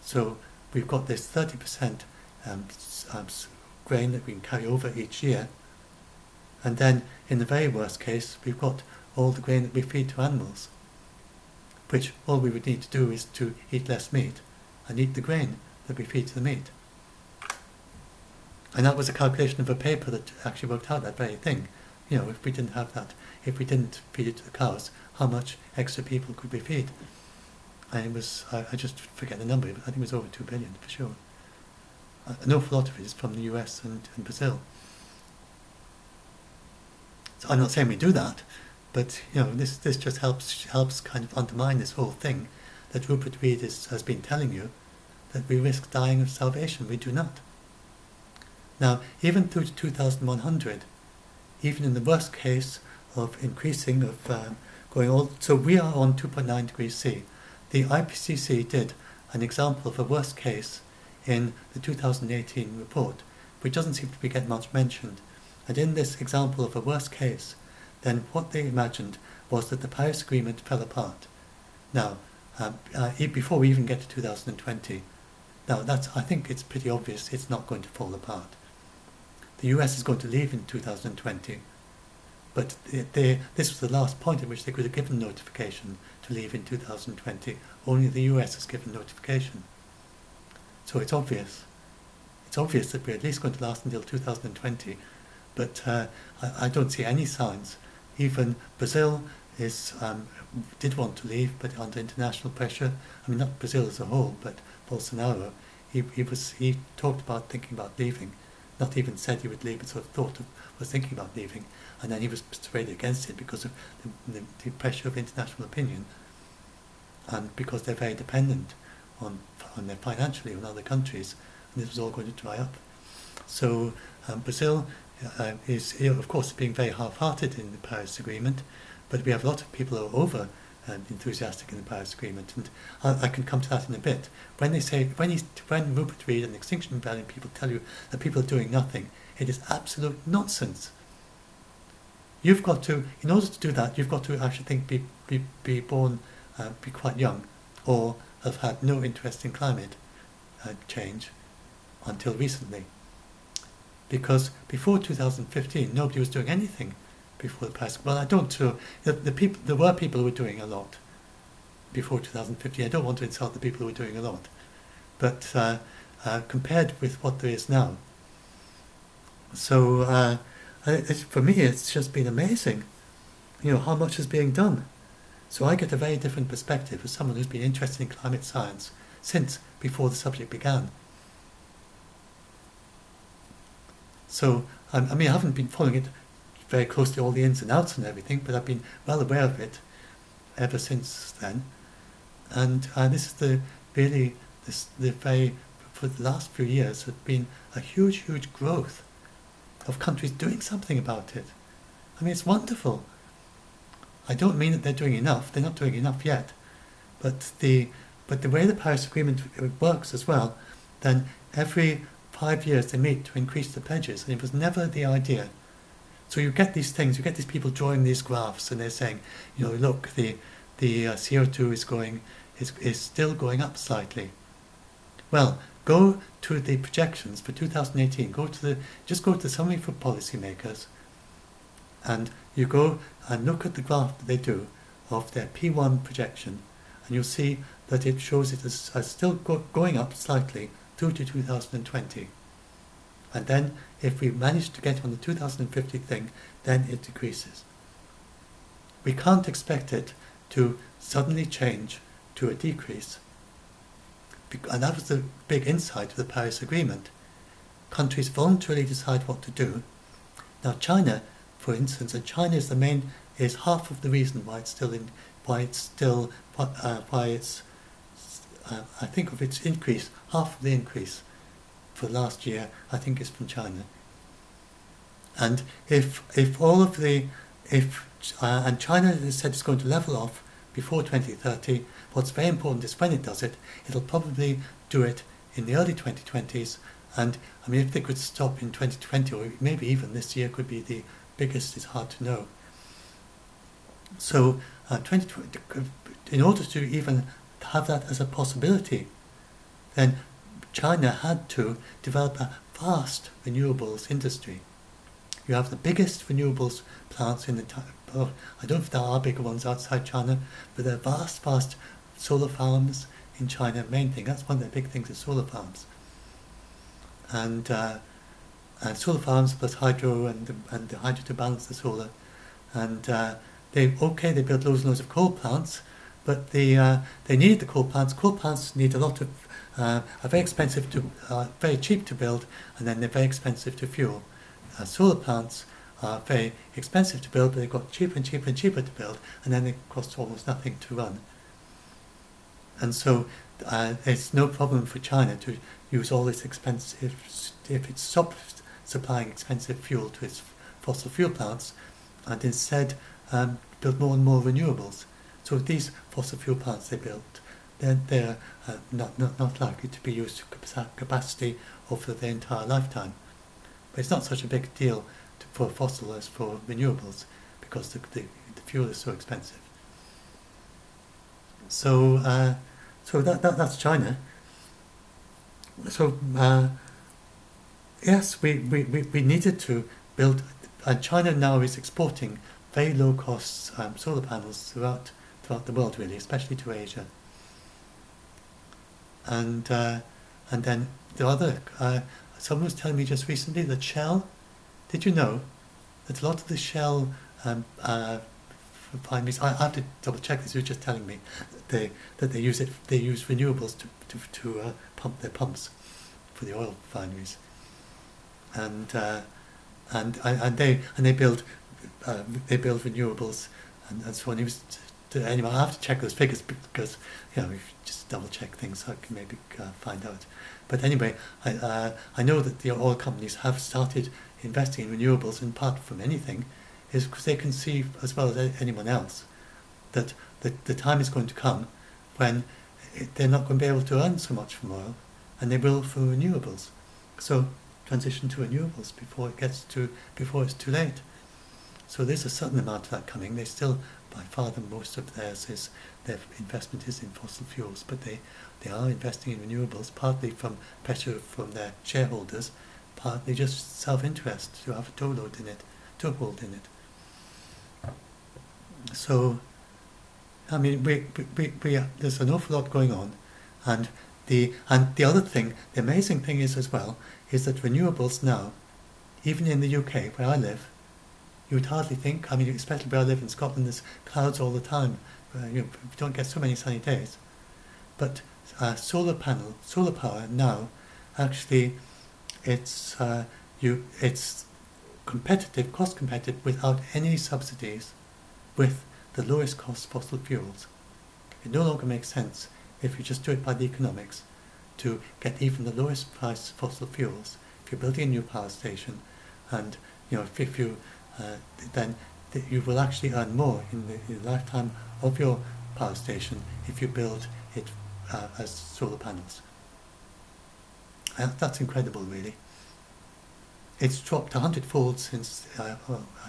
So we've got this 30% grain that we can carry over each year, and then in the very worst case we've got all the grain that we feed to animals, which all we would need to do is to eat less meat and eat the grain that we feed to the meat. And that was a calculation of a paper that actually worked out that very thing. You know, if we didn't have that, if we didn't feed it to the cows, how much extra people could we feed? And it was, I just forget the number, but I think it was over 2 billion for sure. An awful lot of it is from the US and Brazil. So I'm not saying we do that, but you know, this just helps kind of undermine this whole thing that Rupert Read has been telling you, that we risk dying of starvation. We do not. Now, even through to 2100, even in the worst case of increasing, of going all, so we are on 2.9 degrees C. The IPCC did an example of a worst case in the 2018 report, which doesn't seem to be getting much mentioned. And in this example of a worst case, then what they imagined was that the Paris Agreement fell apart. Now, before we even get to 2020, now I think it's pretty obvious it's not going to fall apart. The US is going to leave in 2020, but this was the last point at which they could have given notification to leave in 2020. Only the US has given notification. So it's obvious. It's obvious that we're at least going to last until 2020, but I don't see any signs. Even Brazil did want to leave, but under international pressure. I mean, not Brazil as a whole, but Bolsonaro. He talked about thinking about leaving. Not even said he would leave, but sort of was thinking about leaving, and then he was persuaded against it because of the pressure of international opinion, and because they're very dependent on their financially on other countries, and this was all going to dry up. So Brazil is, of course, being very half-hearted in the Paris Agreement, but we have a lot of people who are over enthusiastic in the Paris Agreement, and I can come to that in a bit. When they say, when Rupert Read and Extinction Rebellion people tell you that people are doing nothing, it is absolute nonsense. You've got to, in order to do that, you've got to actually think be born, be quite young, or have had no interest in climate change until recently. Because before 2015, nobody was doing anything before the Paris. Well, I don't. There were people who were doing a lot before 2015. I don't want to insult the people who were doing a lot, but compared with what there is now. So for me, it's just been amazing. You know how much is being done. So I get a very different perspective as someone who's been interested in climate science since before the subject began. So I mean, I haven't been following it very closely, all the ins and outs and everything, but I've been well aware of it ever since then. And this is for the last few years, has been a huge growth of countries doing something about it. I mean, it's wonderful. I don't mean that they're doing enough. They're not doing enough yet. But the way the Paris Agreement works as well, then every 5 years they meet to increase the pledges, and it was never the idea. So you get these things, you get these people drawing these graphs, and they're saying, you know, look, the CO2 is still going up slightly. Well, go to the projections for 2018. Just go to the summary for policymakers, and you go and look at the graph that they do of their P1 projection, and you'll see that it shows it as still going up slightly through to 2020. And then if we manage to get on the 2050 thing, then it decreases. We can't expect it to suddenly change to a decrease. And that was the big insight of the Paris Agreement. Countries voluntarily decide what to do. Now China for instance, and China is the main, is half of the reason why it's still I think of its increase, half of the increase for last year, I think, is from China. And and China has said it's going to level off before 2030. What's very important is when it does it, it'll probably do it in the early 2020s. And I mean, if they could stop in 2020, or maybe even this year could be the biggest, it's hard to know. So 2020, in order to even have that as a possibility, then China had to develop a vast renewables industry. You have the biggest renewables plants in the I don't know if there are bigger ones outside China, but there are vast solar farms in China. Main thing, that's one of the big things, is solar farms. And solar farms plus hydro and the hydro to balance the solar. And they built loads and loads of coal plants, but they need the coal plants. Coal plants need a lot of are very expensive very cheap to build, and then they're very expensive to fuel. Solar plants are very expensive to build, but they've got cheaper and cheaper and cheaper to build, and then they cost almost nothing to run. And so it's no problem for China to use all this expensive, if it stops supplying expensive fuel to its fossil fuel plants, and instead build more and more renewables. So these fossil fuel plants they built, they're not likely to be used to capacity or for their entire lifetime. But it's not such a big deal for fossil as for renewables, because the fuel is so expensive. So that's China. So yes, we needed to build, and China now is exporting very low cost solar panels throughout the world, really, especially to Asia. And then the other, someone was telling me just recently that Shell, did you know that a lot of the Shell refineries, I have to double check this, he was just telling me that they use renewables to pump their pumps for the oil refineries, and they build renewables and so on. He was anyway. I have to check those figures because we just double check things so I can maybe find out. But anyway, I know that the oil companies have started investing in renewables, in part from anything, is because they can see, as well as anyone else, that the time is going to come when they're not going to be able to earn so much from oil, and they will for renewables. So transition to renewables before it's too late. So there's a certain amount of that coming. They still, by far, the most of their investment is in fossil fuels, but they are investing in renewables, partly from pressure from their shareholders, partly just self-interest to have a toehold in it. So, I mean, we there's an awful lot going on, and the other thing, the amazing thing is as well, is that renewables now, even in the UK where I live, you would hardly think, I mean, especially where I live in Scotland, there's clouds all the time. You don't get so many sunny days. But solar power now, actually, it's competitive, cost competitive, without any subsidies, with the lowest cost fossil fuels. It no longer makes sense, if you just do it by the economics, to get even the lowest price fossil fuels. If you're building a new power station, and if you then you will actually earn more in the lifetime of your power station if you build it as solar panels. That's incredible, really. It's dropped 100-fold since, I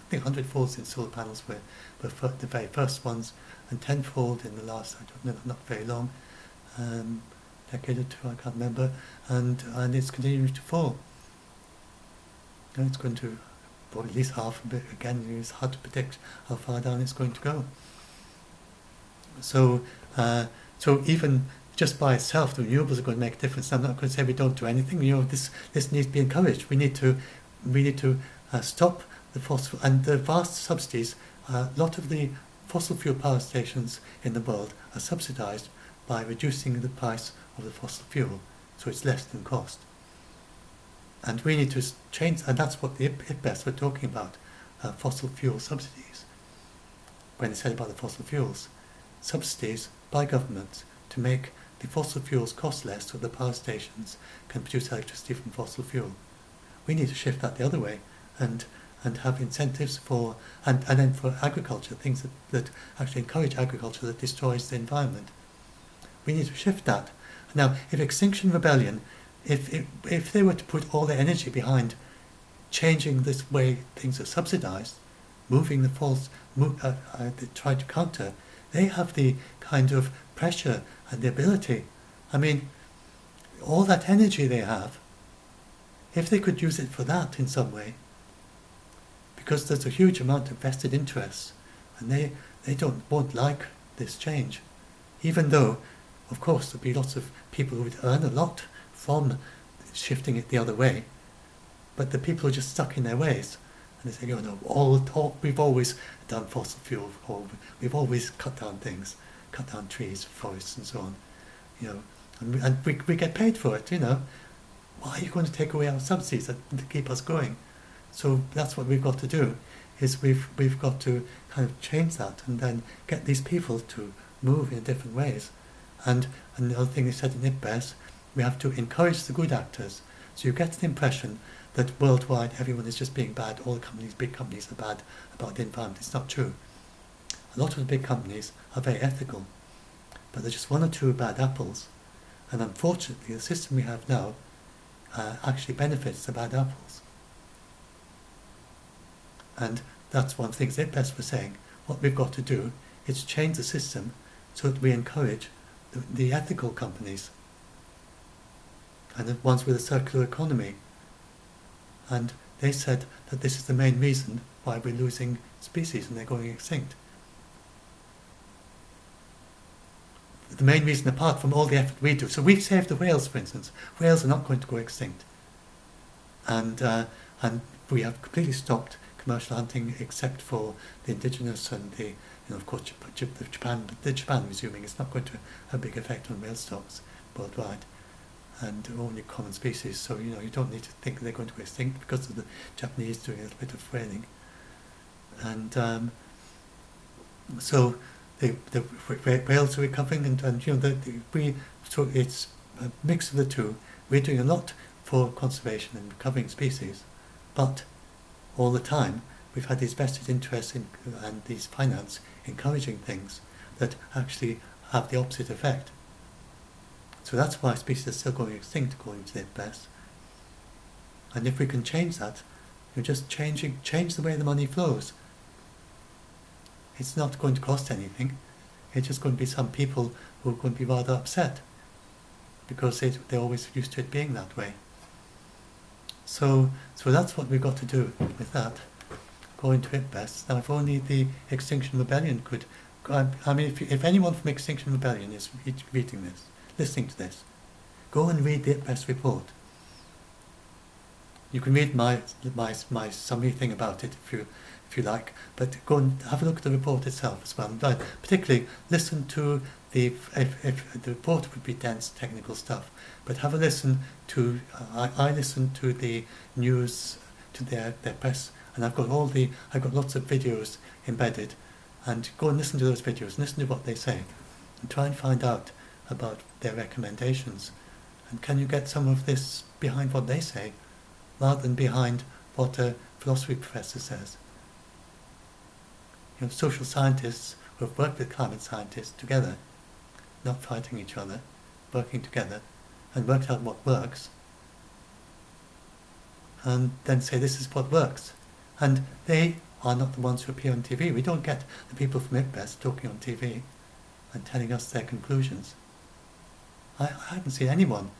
think 100-fold since solar panels were the very first ones, and 10-fold in the last, I don't know, not very long, decade or two, I can't remember, and it's continuing to fall. It's going to, or at least half a bit, again, it's hard to predict how far down it's going to go. So even just by itself, the renewables are going to make a difference. I'm not going to say we don't do anything. This needs to be encouraged. We need to stop the fossil and the vast subsidies. A lot of the fossil fuel power stations in the world are subsidised by reducing the price of the fossil fuel, so it's less than cost. And we need to change, and that's what the IPBES were talking about. fossil fuel subsidies. When they said about the fossil fuels, subsidies by governments to make the fossil fuels cost less so the power stations can produce electricity from fossil fuel. We need to shift that the other way and have incentives for, and then for agriculture, things that actually encourage agriculture that destroys the environment. We need to shift that. Now, if Extinction Rebellion, if they were to put all their energy behind changing this way things are subsidised, moving the false, they try to counter, they have the kind of pressure and the ability. I mean, all that energy they have, if they could use it for that in some way, because there's a huge amount of vested interests, and they won't like this change, even though, of course, there'll be lots of people who would earn a lot from shifting it the other way, but the people are just stuck in their ways, and they say, oh no, we've always done fossil fuel, or we've always cut down things, cut down trees, forests, and so on, and we get paid for it, Why are you going to take away our subsidies to keep us going? So that's what we've got to do, is we've got to kind of change that and then get these people to move in different ways. And the other thing they said in IPBES, we have to encourage the good actors. So you get the impression that worldwide everyone is just being bad, all the companies, big companies are bad about the environment. It's not true. A lot of the big companies are very ethical, but there's just one or two bad apples. And unfortunately, the system we have now actually benefits the bad apples. And that's one of the things IPBES was saying. What we've got to do is change the system so that we encourage the ethical companies and the ones with a circular economy. And they said that this is the main reason why we're losing species and they're going extinct. The main reason, apart from all the effort we do, so we've saved the whales, for instance. Whales are not going to go extinct, and we have completely stopped commercial hunting except for the indigenous and the, of course, Japan resuming. It's not going to have a big effect on whale stocks worldwide, and only common species. So you don't need to think they're going to go extinct because of the Japanese doing a little bit of whaling, and so. The whales are recovering, and so it's a mix of the two. We're doing a lot for conservation and recovering species, but all the time we've had these vested interests and these finance encouraging things that actually have the opposite effect. So that's why species are still going extinct, according to the best. And if we can change that, just change the way the money flows. It's not going to cost anything. It's just going to be some people who are going to be rather upset because they're always used to it being that way. So that's what we've got to do with that. Go into it best. Now, if only the Extinction Rebellion could. I mean, if anyone from Extinction Rebellion is reading this, listening to this, go and read the IPBES report. You can read my summary thing about it if you like, but go and have a look at the report itself as well. And particularly listen to if the report would be dense technical stuff, but have a listen to. I listen to the news, to their press, and I've got lots of videos embedded, and go and listen to those videos, and listen to what they say, and try and find out about their recommendations. And can you get some of this behind what they say, rather than behind what a philosophy professor says? Social scientists who have worked with climate scientists together, not fighting each other, working together, and worked out what works, and then say this is what works. And they are not the ones who appear on TV. We don't get the people from IPBES talking on TV and telling us their conclusions. I haven't seen anyone.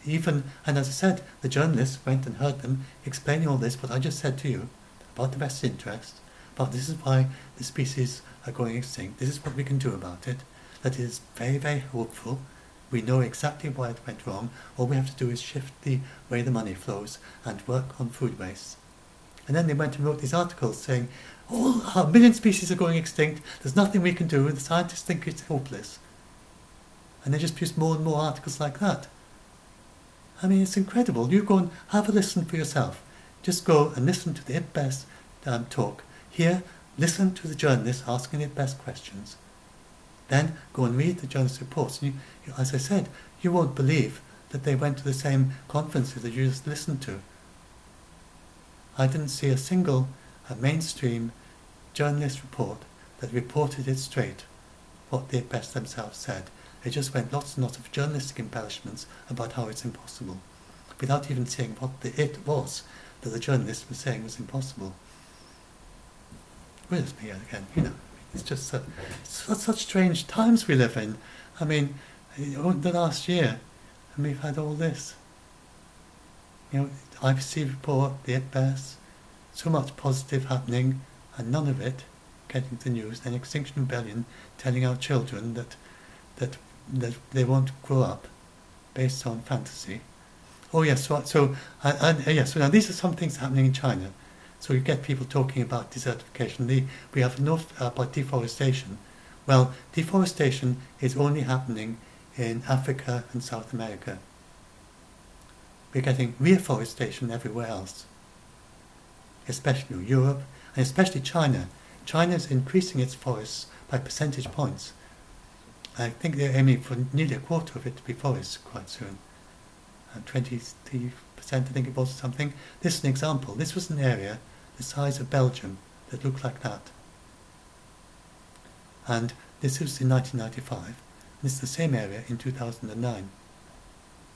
And as I said, the journalists went and heard them explaining all this, what I just said to you, about the vested interest, about this is why the species are going extinct, this is what we can do about it, that is very, very hopeful. We know exactly why it went wrong. All we have to do is shift the way the money flows and work on food waste. And then they went and wrote these articles saying, a million species are going extinct, there's nothing we can do, and the scientists think it's hopeless. And they just produce more and more articles like that. I mean, it's incredible. You go and have a listen for yourself. Just go and listen to the IPBES talk. Here, listen to the journalists asking their best questions. Then go and read the journalist reports. And as I said, you won't believe that they went to the same conferences that you just listened to. I didn't see a single mainstream journalist report that reported it straight, what they best themselves said. They just went lots and lots of journalistic embellishments about how it's impossible, without even saying what the it was that the journalist was saying was impossible. Where's me again? It's just such strange times we live in. I mean, the last year, and we've had all this. IPCC report, the IPBES, so much positive happening, and none of it getting the news. Then Extinction Rebellion telling our children that they won't grow up based on fantasy. Oh yes, so now these are some things happening in China. So you get people talking about desertification. We have enough about deforestation. Well, deforestation is only happening in Africa and South America. We're getting reforestation everywhere else, especially Europe and especially China. China is increasing its forests by percentage points. I think they're aiming for nearly a quarter of it to be forests quite soon. 20% I think it was, or something. This is an example. This was an area the size of Belgium that looked like that. And this was in 1995. This is the same area in 2009.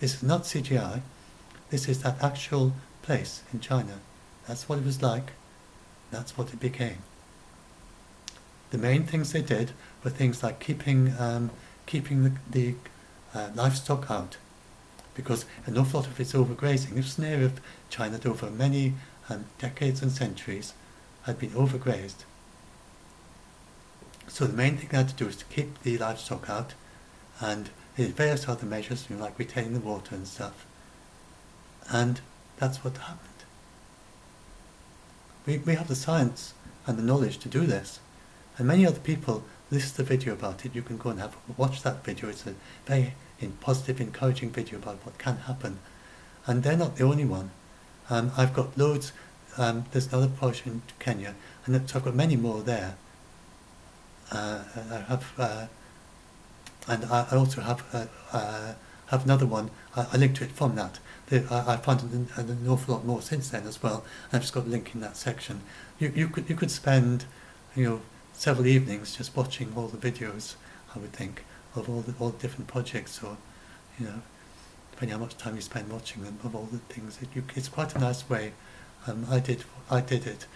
This is not CGI. This is that actual place in China. That's what it was like. That's what it became. The main things they did were things like keeping the livestock out, because an awful lot of it's overgrazing. This was an area of China that over many decades and centuries had been overgrazed. So the main thing they had to do is to keep the livestock out, and there's various other measures, like retaining the water and stuff. And that's what happened. We have the science and the knowledge to do this. And many other people, this is the video about it. You can go and watch that video. It's a very positive, encouraging video about what can happen. And they're not the only one. I've got loads. There's another project in Kenya, and so I've got many more there. I also have another one. I linked to it from that. I found an awful lot more since then as well. I've just got a link in that section. You could spend several evenings just watching all the videos, I would think, of all the different projects, or depending how much time you spend watching them, of all the things that it's quite a nice way. I did it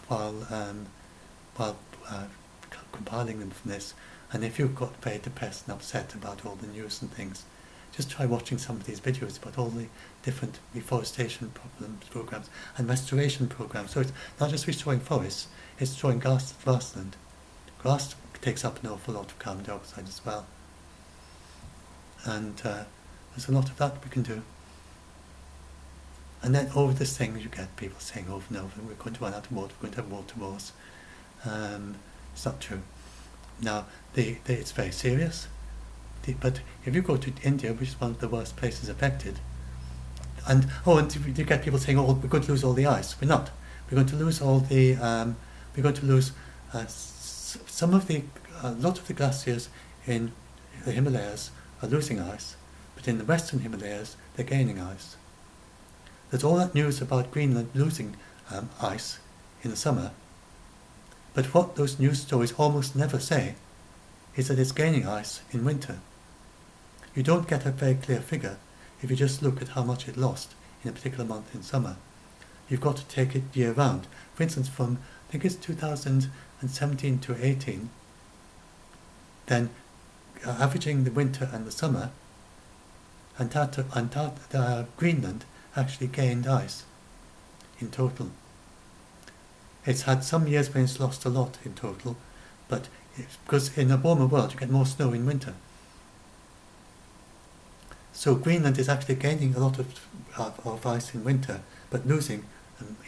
while compiling them from this. And if you've got very depressed and upset about all the news and things, just try watching some of these videos about all the different reforestation programs and restoration programs. So it's not just restoring forests, it's restoring grassland. Grass takes up an awful lot of carbon dioxide as well. And there's a lot of that we can do. And then over this thing you get people saying over and over, we're going to run out of water, we're going to have water wars. It's not true. Now, it's very serious. But if you go to India, which is one of the worst places affected, and you get people saying, "Oh, we're going to lose all the ice." We're not. We're going to lose all the. We're going to lose a lot of the glaciers in the Himalayas are losing ice, but in the western Himalayas they're gaining ice. There's all that news about Greenland losing ice in the summer, but what those news stories almost never say is that it's gaining ice in winter. You don't get a very clear figure if you just look at how much it lost in a particular month in summer. You've got to take it year round. For instance, from I think it's 2017 to 18, then averaging the winter and the summer, Greenland actually gained ice in total. It's had some years when it's lost a lot in total, but because in a warmer world you get more snow in winter. So Greenland is actually gaining a lot of ice in winter, but losing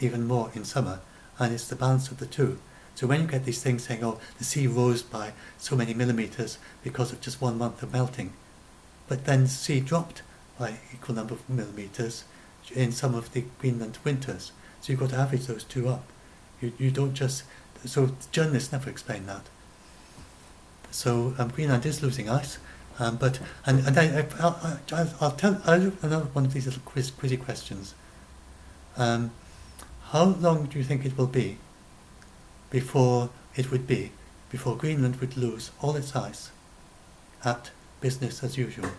even more in summer, and it's the balance of the two. So when you get these things saying, oh, the sea rose by so many millimeters because of just 1 month of melting, but then the sea dropped by equal number of millimeters in some of the Greenland winters, so you've got to average those two up. You don't just... So journalists never explain that. So Greenland is losing ice, but I'll tell another one of these little quizzy questions. How long do you think it will be before Greenland would lose all its ice at business as usual?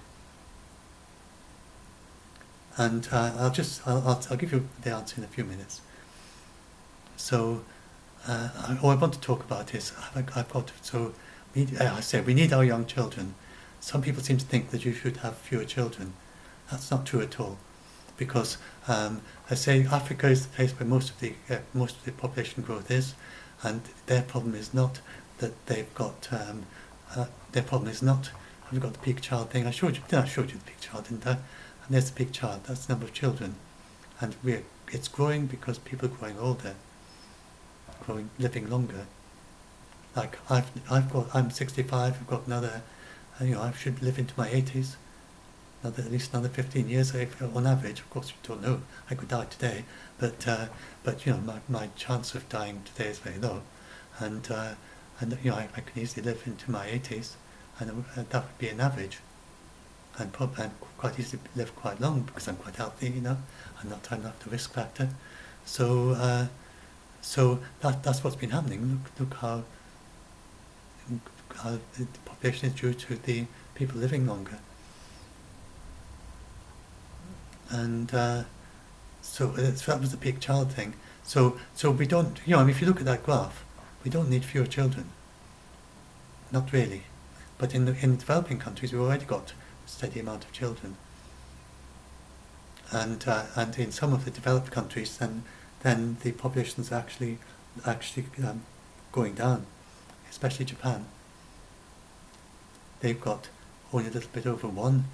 And I'll give you the answer in a few minutes. So, all I want to talk about is we need our young children. Some people seem to think that you should have fewer children. That's not true at all, because I say Africa is the place where most of the population growth is, and their problem is not that they've got their problem is not have got the peak child thing. I showed you the peak child, didn't I? And there's the peak child. That's the number of children, and it's growing because people are growing older, living longer. Like I'm 65. I've got another. I should live into my 80s. At least another 15 years on average. Of course, you don't know. I could die today, but my chance of dying today is very low, and I can easily live into my 80s, and that would be an average, and quite easily live quite long because I'm quite healthy. I'm not the risk factor. So that's what's been happening. Look how the population is due to the people living longer. And so that was the peak child thing. So we don't, if you look at that graph, we don't need fewer children. Not really. But in the developing countries, we've already got a steady amount of children. And in some of the developed countries, then the population's actually going down, especially Japan. They've got only a little bit over one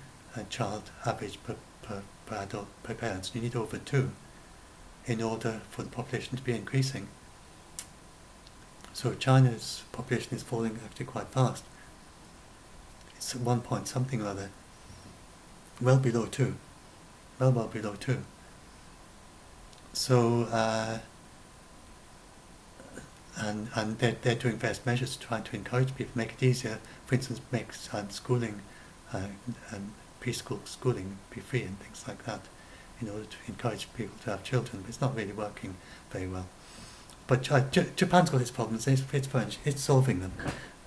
child average per adult, per parents. You need over 2 in order for the population to be increasing. So China's population is falling actually quite fast. It's at 1 point something or other, well below 2. Well below 2. So and they're doing various measures trying to encourage people, make it easier. For instance, make schooling preschool schooling be free and things like that, in order to encourage people to have children. But it's not really working very well. But Japan's got its problems. It's solving them.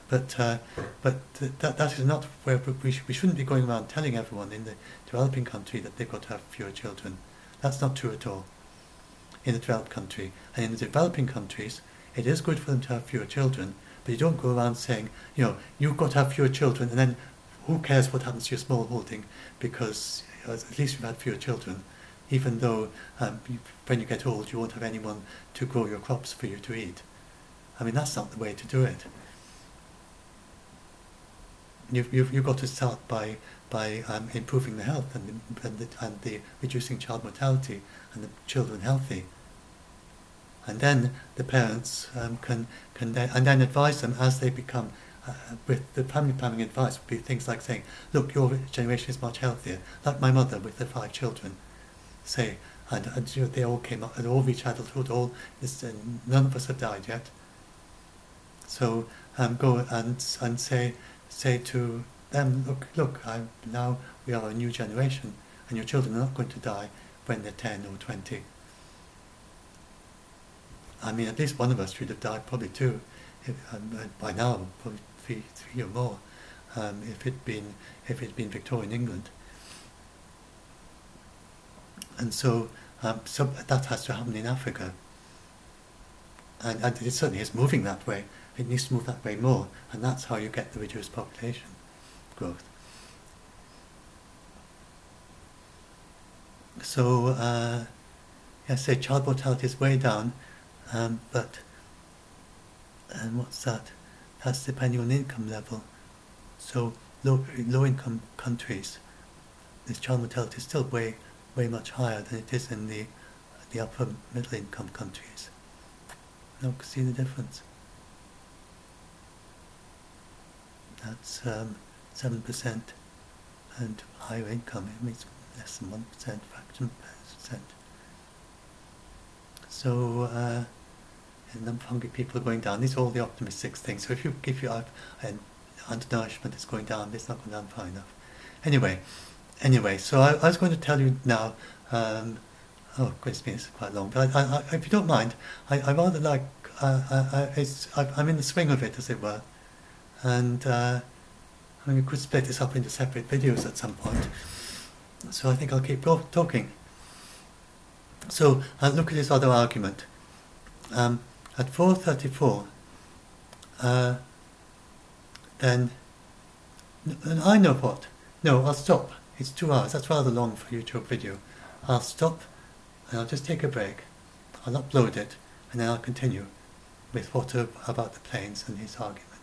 But that is not where we shouldn't be going around telling everyone in the developing country that they've got to have fewer children. That's not true at all. In the developed country and in the developing countries, it is good for them to have fewer children. But you don't go around saying, you've got to have fewer children, and then who cares what happens to your small holding, because at least you've had fewer children, even though when you get old you won't have anyone to grow your crops for you to eat. I mean, that's not the way to do it. You've got to start by improving the health and the reducing child mortality and the children healthy. And then the parents can then advise them as they become. With the family planning advice would be things like saying, look, your generation is much healthier, like my mother with the 5 children, say, and they all came up, and all reached adulthood, none of us have died yet. So go and say to them, look, now we are a new generation, and your children are not going to die when they're 10 or 20. I mean, at least one of us should have died, probably 2, by now, probably 3 or more, if it'd been Victorian England. And so that has to happen in Africa, and it certainly is moving that way. It needs to move that way more, and that's how you get the reduced population growth. So I say child mortality is way down, but what's that? That's depending on income level. So low income countries, this child mortality is still way much higher than it is in the upper middle income countries. Now, see the difference. That's 7%, and higher income, it means less than 1%, fraction percent. So the non-fungi people are going down. These are all the optimistic things. So if you give your undernourishment is going down, it's not going down far enough. Anyway, so I was going to tell you now. Oh, goodness me, it's quite long. But if you don't mind, I rather like. I'm in the swing of it, as it were, and I mean, we could split this up into separate videos at some point. So I think I'll keep talking. So look at this other argument. At 4:34, then I know what. No, I'll stop. It's 2 hours. That's rather long for a YouTube video. I'll stop and I'll just take a break. I'll upload it and then I'll continue with what about the planes and his argument.